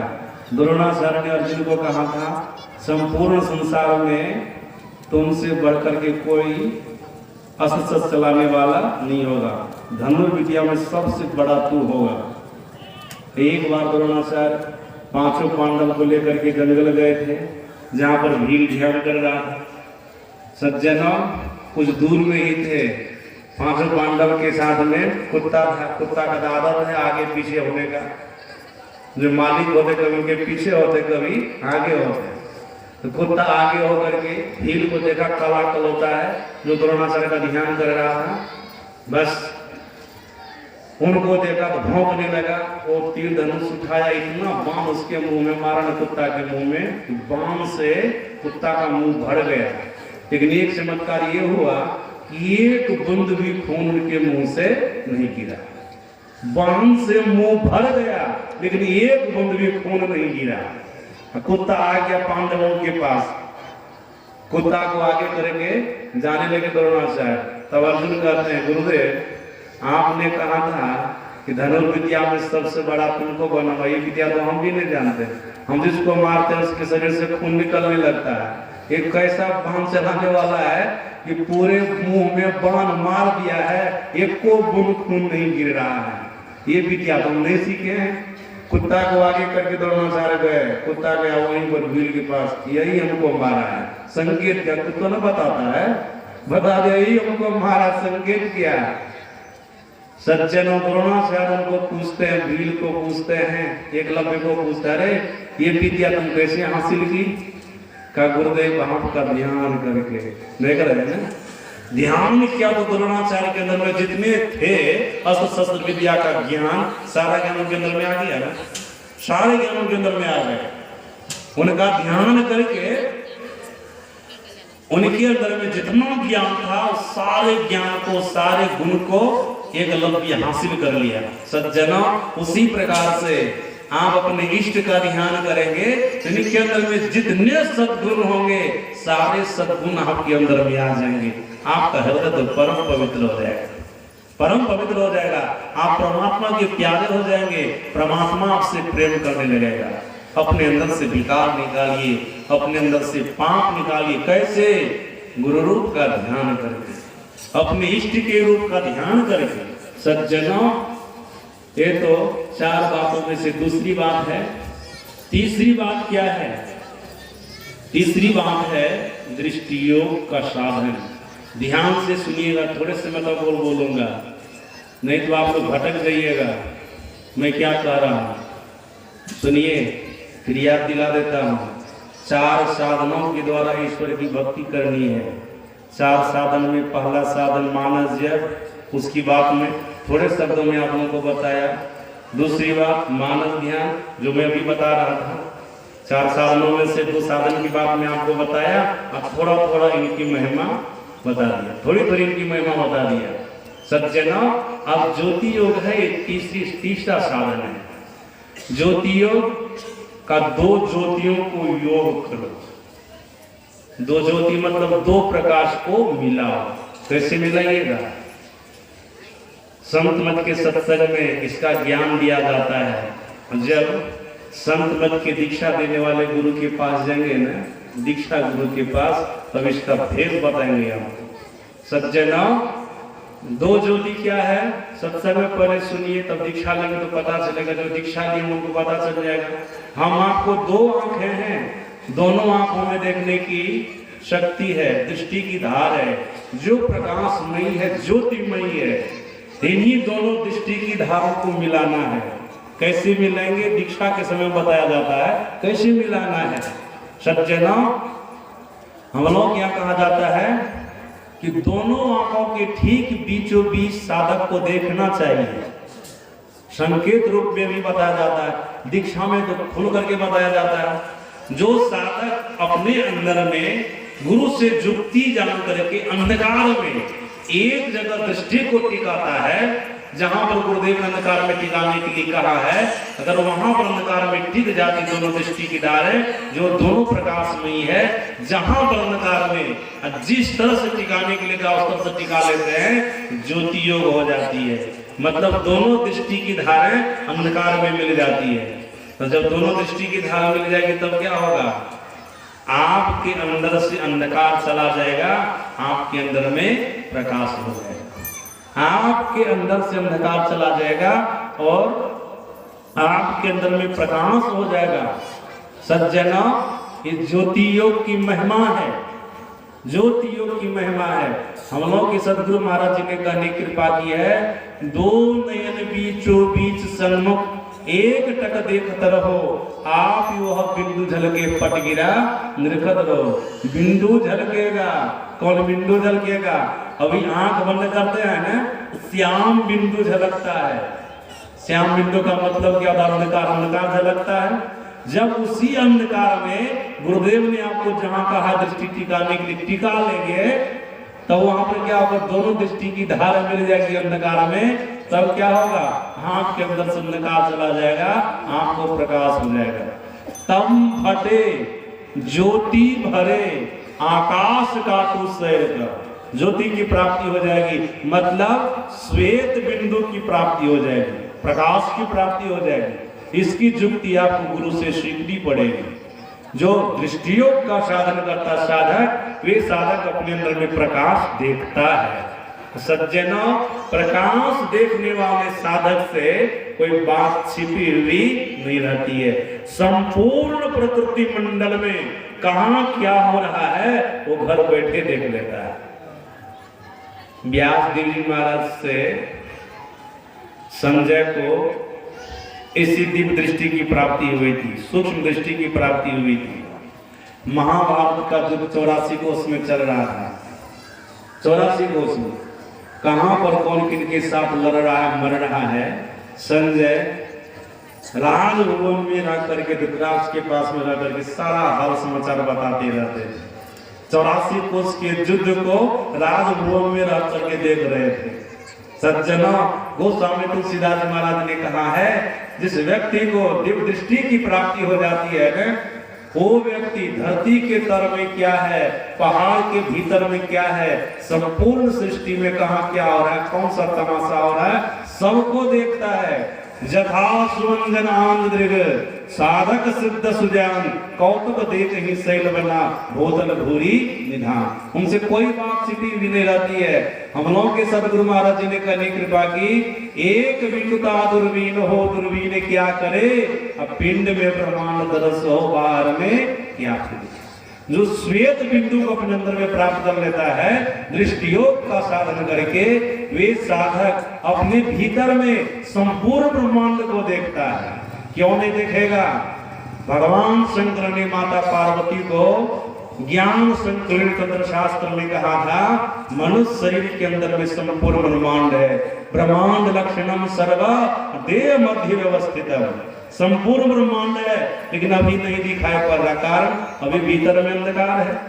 द्रोणाचार्य ने अर्जुन को कहा था, संपूर्ण संसार में तुमसे बढ़कर के कोई अस्त्र चलाने वाला नहीं होगा, धनुर्विद्या में सबसे बड़ा तू होगा। एक बार द्रोणाचार्य पांचों पांडव को लेकर के जंगल गए थे, जहां पर भील ध्यान कर रहा था। सज्जनों, कुछ दूर में ही थे, पांचों पांडव के साथ में कुत्ता था। कुत्ता का आदत है आगे पीछे होने का, जो मालिक होते कभी उनके पीछे होते, कभी आगे होते। तो कुत्ता आगे होकर के भील को देखा, काला कलौता है, जो द्रोणाचार्य का ध्यान कर रहा था। बस उनको देखा तो भौंकने लगा। वो तीर धनुष उठाया, इतना बाण उसके मुंह में मारा ना, कुत्ता के मुंह में, बाण से कुत्ता का मुंह भर गया। लेकिन एक चमत्कार ये हुआ कि एक बूंद भी खून उनके मुंह से नहीं गिरा। बाण से मुंह भर गया लेकिन एक बूंद भी खून नहीं गिरा। कुत्ता आ गया पांडवों के पास, कुत्ता को आगे करके जाने लगे द्रोणाचार्य। तब अर्जुन कहते हैं, गुरुदेव आपने कहा था कि धनुर्विद्या में सबसे बड़ा तुमको बना, ये विद्या तो हम भी नहीं जानते। हम जिसको मारते हैं उसके शरीर से खून निकलने लगता है। एक कैसा बाण चलाने वाला है कि पूरे मुंह में बाण मार दिया है, एक को बूंद खून नहीं गिर रहा है। ये विद्या तो हम नहीं सीखे हैं। कुत्ता को आगे करके द्रोणाचार्य गए, कुत्ता गया वहीं पर भील के पास, यही हमको मारा है। संकेत क्या कुत्ता ना बताता है, बता दे यही हमको मारा, संकेत क्या। सज्जनों द्रोणाचार्य उनको पूछते हैं, भील को पूछते हैं, एकलव्य को पूछते हैं, अरे ये विद्या तुम कैसे हासिल की? का गुरुदेव आपका ध्यान करके। देख रहे हैं ना, ध्यान किया तो द्रोणाचार्य के अंदर में जितने थे अस्त्र शस्त्र विद्या का ज्ञान, सारा ज्ञान उनके अंदर में आ गया ना, सारे ज्ञान उनके अंदर में आ गए। उनका ध्यान करके उनके अंदर में जितना ज्ञान था सारे ज्ञान को, सारे गुण को एकलव्य हासिल कर लिया। सज्जनों उसी प्रकार से आप अपने इष्ट का ध्यान करेंगे तो इनके अंदर में जितने सद्गुण होंगे सारे सद्गुण आपके अंदर में आ जाएंगे। आपका हृदय तो परम पवित्र हो जाएगा, परम पवित्र हो जाएगा। आप परमात्मा के प्यारे हो जाएंगे, परमात्मा आपसे प्रेम करने लगेगा। अपने अंदर से विकार निकालिए, अपने अंदर से पाप निकालिए। कैसे? गुरु रूप का ध्यान करके, अपने इष्ट के रूप का ध्यान करके। सज्जनों ये तो चार बातों में से दूसरी बात है। तीसरी बात क्या है? तीसरी बात है दृष्टि योग का साधन। ध्यान से सुनिएगा, थोड़े से मैं तो बोलूंगा, नहीं तो आप लोग भटक जाइएगा मैं क्या कह रहा हूं। सुनिए, फिर याद दिला देता हूं। चार साधनों के द्वारा ईश्वर की भक्ति करनी है। चार साधन में पहला साधन मानस जप, उसकी बात में थोड़े शब्दों में आप लोगों को बताया। दूसरी बात मानस ध्यान, जो मैं अभी बता रहा था। चार साधनों में से दो साधन की बात मैं आपको बताया, अब थोड़ा थोड़ा इनकी महिमा बता दिया, थोड़ी थोड़ी इनकी महिमा बता दिया। सज्जनों अब ज्योति योग है, ये तीसरा साधन है। ज्योति योग का दो ज्योतियों को योग करो। दो ज्योति मतलब दो प्रकाश को मिलाओ। कैसे मिलाइएगा? संत मत के सत्संग में इसका ज्ञान दिया जाता है। जब संत मत की दीक्षा देने वाले गुरु के पास जाएंगे ना, दीक्षा गुरु के पास, तब इसका भेद बताएंगे हम। सज्जनों दो ज्योति क्या है? सत्संग में पहले सुनिए, तब दीक्षा लेंगे तो पता चलेगा। जो दीक्षा लिए उनको पता चल जाएगा। हम आपको दो आंखें हैं, दोनों आंखों में देखने की शक्ति है, दृष्टि की धार है, जो प्रकाशमयी है, ज्योतिमयी है। इन्हीं दोनों दृष्टि की धारों को मिलाना है। कैसे मिलाएंगे? दीक्षा के समय बताया जाता है कैसे मिलाना है। सज्जनों हम लोग क्या कहा जाता है कि दोनों आंखों के ठीक बीचों बीच साधक को देखना चाहिए। संकेत रूप में भी बताया जाता है, दीक्षा में तो खुल करके बताया जाता है। जो साधक अपने अंदर में गुरु से जुक्ति जान करके अंधकार में एक जगह दृष्टि को टिकाता है, जहां पर गुरुदेव ने अंधकार में टिकाने के लिए कहा है, अगर वहां पर अंधकार में टिक जाती दोनों दृष्टि की धारें, जो दोनों प्रकाशमयी है, जहां पर अंधकार में जिस तरह से टिकाने के लिए उस तरह से टिका लेते हैं, ज्योति योग हो जाती है। मतलब दोनों दृष्टि की धारें अंधकार में मिल जाती है। तो जब दोनों दृष्टि की धार मिल जाएगी तब क्या होगा? आपके अंदर से अंधकार चला जाएगा, आपके अंदर में प्रकाश हो जाएगा। आपके अंदर से अंधकार चला जाएगा और आपके अंदर में प्रकाश हो जाएगा। सज्जनों ये ज्योति योग की महिमा है, ज्योति योग की महिमा है। हम लोग के सदगुरु महाराज जी ने कहने की कृपा की है, दो नयन बीचों बीच सन्मुख एक टक देखत रहो, आप वह बिंदु झलके पट गिरा निरखत रहो। बिंदु झलकेगा, कौन बिंदु झलकेगा? अभी आंख बंद करते हैं ना, श्याम बिंदु झलकता है। श्याम बिंदु का मतलब क्या होता है? अंधकार, अंधकार झलकता है। जब उसी अंधकार में गुरुदेव ने आपको जहां कहा दृष्टि टिकाने के लिए टिका लेंगे, तब वहां पर क्या होगा? दोनों दृष्टि की धारा मिल जाएगी अंधकार में, तब क्या होगा? आंख के अंदर से अंधकार चला जाएगा, आंख को प्रकाश हो जाएगा। तम फटे ज्योति भरे आकाश का तू सैर कर, ज्योति की प्राप्ति हो जाएगी, मतलब श्वेत बिंदु की प्राप्ति हो जाएगी, प्रकाश की प्राप्ति हो जाएगी। इसकी युक्ति आपको गुरु से सीखनी पड़ेगी। जो दृष्टियोग का साधन करता साधक, वे साधक अपने अंदर में प्रकाश देखता है। सज्जनों, प्रकाश देखने वाले साधक से कोई बात छिपी हुई नहीं रहती है। संपूर्ण प्रकृति मंडल में कहां क्या हो रहा है वो घर बैठे देख लेता है। व्यास देव जी महाराज से संजय को इसी दिव्य दृष्टि की प्राप्ति हुई थी, सूक्ष्म दृष्टि की प्राप्ति हुई थी। महाभारत का युद्ध 84 कोस में चल रहा था। 84 कोस में कहां पर कौन किनके साथ लड़ रहा है, मर रहा है। संजय राजभवन में रह करके धृतराष्ट्र के पास में रह करके सारा हाल समाचार बताते रहते थे। 84 कोस के युद्ध को राजभवन में रह करके देख रहे थे। सज्जनों, गोस्वामी तुलसीदास महाराज ने कहा है, जिस व्यक्ति को दिव्य दृष्टि की प्राप्ति हो जाती है ना, वो व्यक्ति धरती के तर में क्या है, पहाड़ के भीतर में क्या है, संपूर्ण सृष्टि में कहां क्या हो रहा है, कौन सा तमाशा हो रहा है, सबको देखता है। जथा सुवंजन आंध्र साधक सिद्ध सुजान कौतुक देख ही शैल बना भोतल भूरी निधान। उनसे कोई बात छिपी भी नहीं रहती है। हम लोगों के सदगुरु महाराज जी ने करनी कृपा की, एक बिंदुता दूरबीन हो, दूरबीन क्या करे, अब पिंड में ब्रह्मांड दरस हो, बाहर में क्या करे। जो श्वेत बिंदु को अपने अंदर में प्राप्त कर लेता है, दृष्टियोग का साधन करके, वे साधक अपने भीतर में संपूर्ण ब्रह्मांड को देखता है। क्यों नहीं देखेगा? भगवान शंकर ने माता पार्वती को ज्ञान संकलन तंत्र शास्त्र में कहा था, मनुष्य शरीर के अंदर में संपूर्ण ब्रह्मांड है। ब्रह्मांड लक्षणम सर्व देह मध्य व्यवस्थितम, संपूर्ण ब्रह्मांड है, लेकिन अभी नहीं दिखाई पड़ रहा। कारण अभी भीतर में अंधकार है।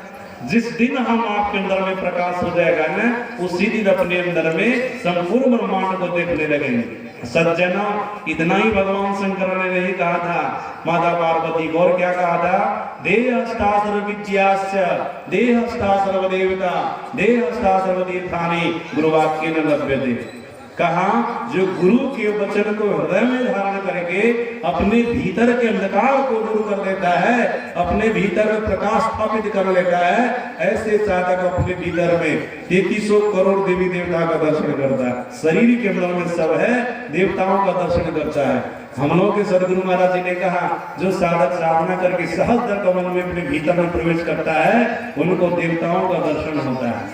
जिस दिन हम आपके अंदर में प्रकाश हो जाएगा ना, उसी दिन अपने अंदर में संपूर्ण ब्रह्मांड को देखने लगेंगे। सज्जना, इतना ही भगवान शंकर ने नहीं कहा था माता पार्वती को, और क्या कहा था? देहस्था सर्व विद्यास्य देहस्था सर्व देवता देहस्था सर्व तीर्थानि गुरुवाक्य न लभ्यते। कहा, जो गुरु के वचन को हृदय में धारण करके अपने भीतर के अंधकार को दूर कर लेता है, अपने भीतर में प्रकाश स्थापित कर लेता है, ऐसे साधक अपने भीतर में 3300 करोड़ देवी देवता का दर्शन करता है। शरीर के अंदर में सब है, देवताओं का दर्शन करता है। हम लोग के सदगुरु महाराज जी ने कहा, जो साधक साधना करके सहस्त्र कमल में अपने भीतर में प्रवेश करता है, उनको देवताओं का दर्शन होता है।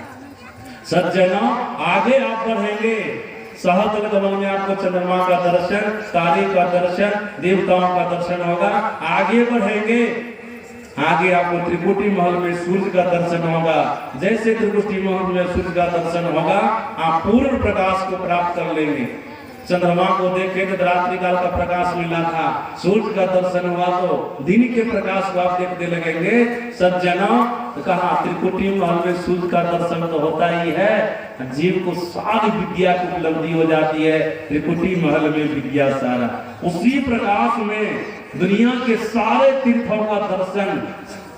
सज्जना, आगे आप बढ़ेंगे, सहस्त्र कमल में आपको चंद्रमा का दर्शन, तारे का दर्शन, देवताओं का दर्शन होगा। आगे बढ़ेंगे, आगे आपको त्रिकुटी महल में सूर्य का दर्शन होगा। जैसे त्रिकुटी महल में सूर्य का दर्शन होगा, आप पूर्ण प्रकाश को प्राप्त कर लेंगे। चंद्रमा को देखे तो रात्रि काल का प्रकाश मिला था, सूर्य का दर्शन हुआ तो दिन के प्रकाश को आप देखने लगेंगे। सज्जना, कहा त्रिकुटी महल में सूर्य का दर्शन तो होता ही है, जीव को सारी विद्या की उपलब्धि हो जाती है। त्रिकुटी महल में विद्या सारा, उसी प्रकाश में दुनिया के सारे तीर्थों का दर्शन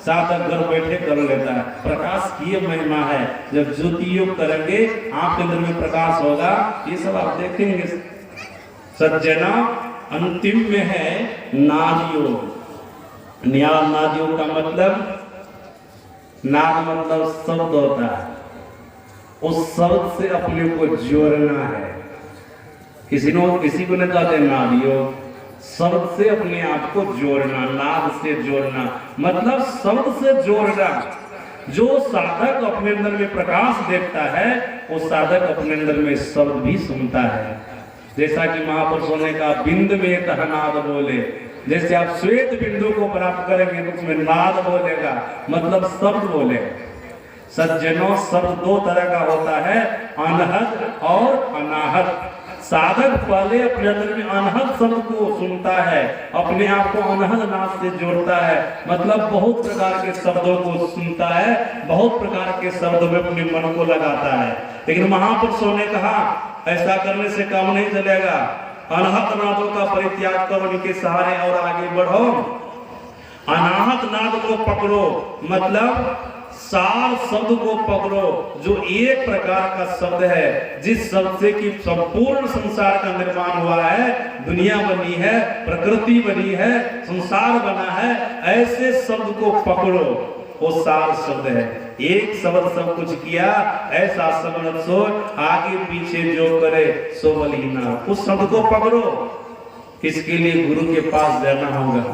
साधक घर बैठे कर लेता है। प्रकाश की ये महिमा है। जब ज्योति योग करेंगे, आपके अंदर में प्रकाश होगा, ये सब आप देखेंगे। सज्जना, अंतिम में है नाद योग। नाद योग का मतलब, नाद मतलब शब्द होता है, उस शब्द से अपने को जोड़ना है। किसी को न कहते नाद योग, शब्द से अपने आप को जोड़ना, नाद से जोड़ना मतलब शब्द से जोड़ना। जो साधक अपने अंदर में प्रकाश देखता है, वो साधक अपने अंदर में शब्द भी सुनता है। जैसा कि महापुरुषों ने कहा, बिंद में कहा नाद बोले। जैसे आप श्वेत बिंदु को प्राप्त करेंगे तो उसमें नाद बोलेगा, मतलब शब्द बोलेगा। सज्जनों शब्द दो तरह का होता है, अनहद और अनाहत। साधक पहले अपने अंदर में अनहद शब्द को सुनता है, अपने आप को अनहद नाद से जोड़ता है, मतलब बहुत प्रकार के शब्दों को सुनता है, बहुत प्रकार के शब्दों में अपने मन को लगाता है। लेकिन महापुरुषों ने कहा ऐसा करने से काम नहीं चलेगा, अनहद नादों का परित्याग करो, उनके सहारे और आगे बढ़ो, अनाहत नाद को पकड़ो, मतलब सार शब्द को पकड़ो, जो एक प्रकार का शब्द है, जिस शब्द से कि संपूर्ण संसार का निर्माण हुआ है, दुनिया बनी है, प्रकृति बनी है, संसार बना है, ऐसे शब्द को पकड़ो, वो सार शब्द है। एक शब्द सब कुछ किया, ऐसा शब्द सो आगे पीछे जो करे सो बलिना, उस शब्द को पकड़ो। इसके लिए गुरु के पास जाना होगा।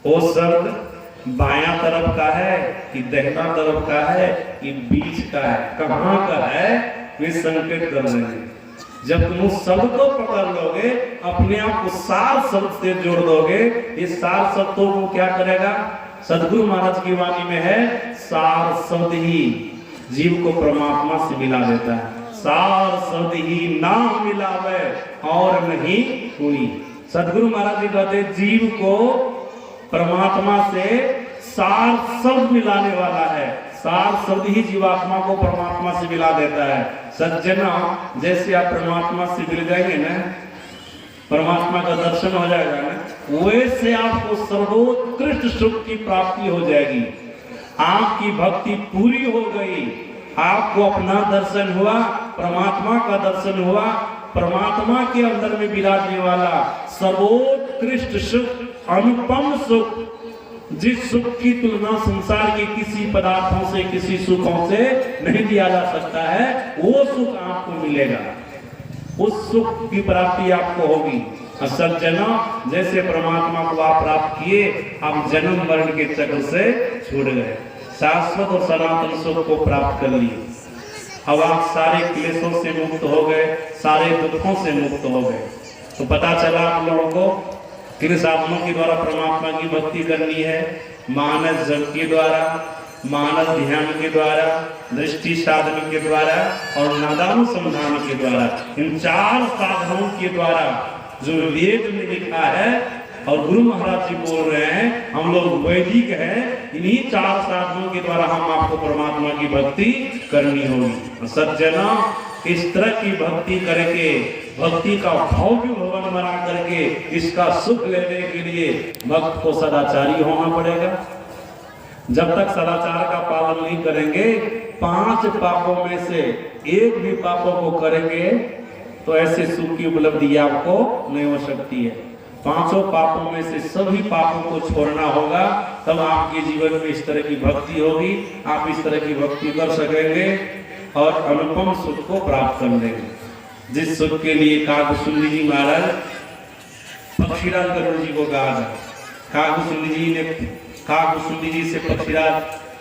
वो शब्द बायां तरफ का है कि दाहिना तरफ का है कि बीच का है, कहाँ का है, वे संकेत कर रहे हैं। जब तुम उस शब्द को पकड़ लोगे, अपने आप को सार शब्द से जोड़ दोगे, इस सार शब्दों को क्या करेगा? सदगुरु महाराज की वाणी में है, सार शब्द ही जीव को परमात्मा से मिला देता है। सार शब्द ही ना मिलावे और नहीं कोई। सदगुरु महाराज जी कहते जीव को परमात्मा से सार शब्द मिलाने वाला है, सार शब्द ही जीवात्मा को परमात्मा से मिला देता है। सज्जना, जैसे आप परमात्मा से मिल जाएंगे ना, परमात्मा का दर्शन हो जाएगा ना, वैसे आपको सर्वोत्कृष्ट सुख की प्राप्ति हो जाएगी। आपकी भक्ति पूरी हो गई, आपको अपना दर्शन हुआ, परमात्मा का दर्शन हुआ, परमात्मा के अंदर में विराजने वाला सर्वोत्कृष्ट सुख, अनुपम सुख, जिस सुख की तुलना संसार के किसी पदार्थों से, किसी सुखों से नहीं दिया जा सकता है, वो सुख आपको मिलेगा, उस सुख की प्राप्ति आपको होगी। सज्जना, जैसे परमात्मा को आप प्राप्त किए, आप जन्म मरण के चक्र से छूट गए, शाश्वत और सनातन सुख को प्राप्त कर लिए। अब आप सारे क्लेशों से मुक्त हो गए, सारे दुखों से मुक्त हो गए। तो पता चला आप लोगों को किन साधनों के द्वारा परमात्मा की भक्ति करनी है। मानस जप के द्वारा, मानस ध्यान के द्वारा, दृष्टि साधन के द्वारा और नादानुसंधान के द्वारा। इन चार साधनों के द्वारा जो वेद में लिखा है और गुरु महाराज जी बोल रहे हैं, हम लोग वैदिक हैं, इन्हीं चार साधनों के द्वारा हम आपको परमात्मा की भक्ति करनी होगी। सज्जना, इस तरह की भक्ति करके, भक्ति का भव्य भवन बना करके इसका सुख लेने के लिए भक्त को सदाचारी होना पड़ेगा। जब तक सदाचार का पालन नहीं करेंगे, 5 पापों में से एक भी पापों को करेंगे तो ऐसे सुख की उपलब्धि आपको नहीं हो सकती है। 5 पापों में से सभी पापों को छोड़ना होगा, तब आपके जीवन में इस तरह की भक्ति होगी, आप इस तरह की भक्ति कर सकेंगे और अनुपम सुख को प्राप्त कर लेंगे। जिस सुख के लिए काकभूषुंडी जी महाराज पक्षीराज गरुड़ जी को कहा था। काकभूषुंडी जी से पक्षीराज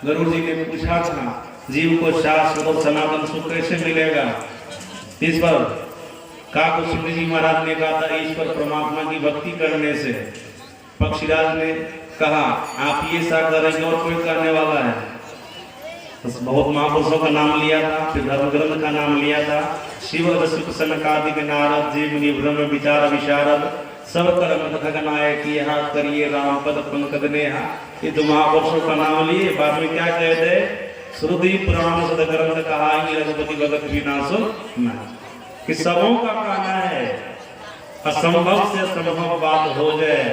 गरुड़ जी ने पूछा था, जीव को शाश्वत और सनातन सुख कैसे मिलेगा? इस पर काकभूषुंडी जी महाराज ने कहा था, ईश्वर परमात्मा की भक्ति करने से। पक्षीराज ने कहा, आप ये सा करेंगे और कोई करने वाला है? बहुत महापुरुषों का नाम लिया था, फिर धर्म ग्रंथ का नाम लिया था। शिव रसिक सनकादिक नारद जी मुनि ब्रह्म विचार विशारद सब कर्म खगनायक यहाँ करिए राम पद पंकज नेहा। ये तो महापुरुषों का नाम लिए, बाद में क्या कहते? श्रुति पुराण सद ग्रंथ कहा रघुपति भगत विनाशो ना, कि सबों का कहना है असंभव से असंभव बात हो जाए,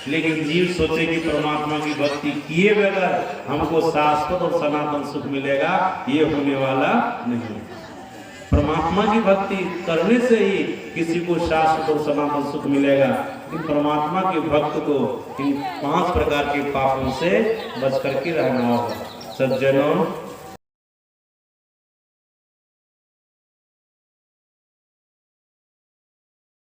लेकिन जीव सोचे कि परमात्मा की भक्ति किए बगैर हमको शाश्वत और सनातन सुख मिलेगा, ये होने वाला नहीं। परमात्मा की भक्ति करने से ही किसी को शाश्वत और सनातन सुख मिलेगा। लेकिन परमात्मा के भक्त को इन 5 प्रकार के पापों से बच करके रहना होगा। सज्जनों,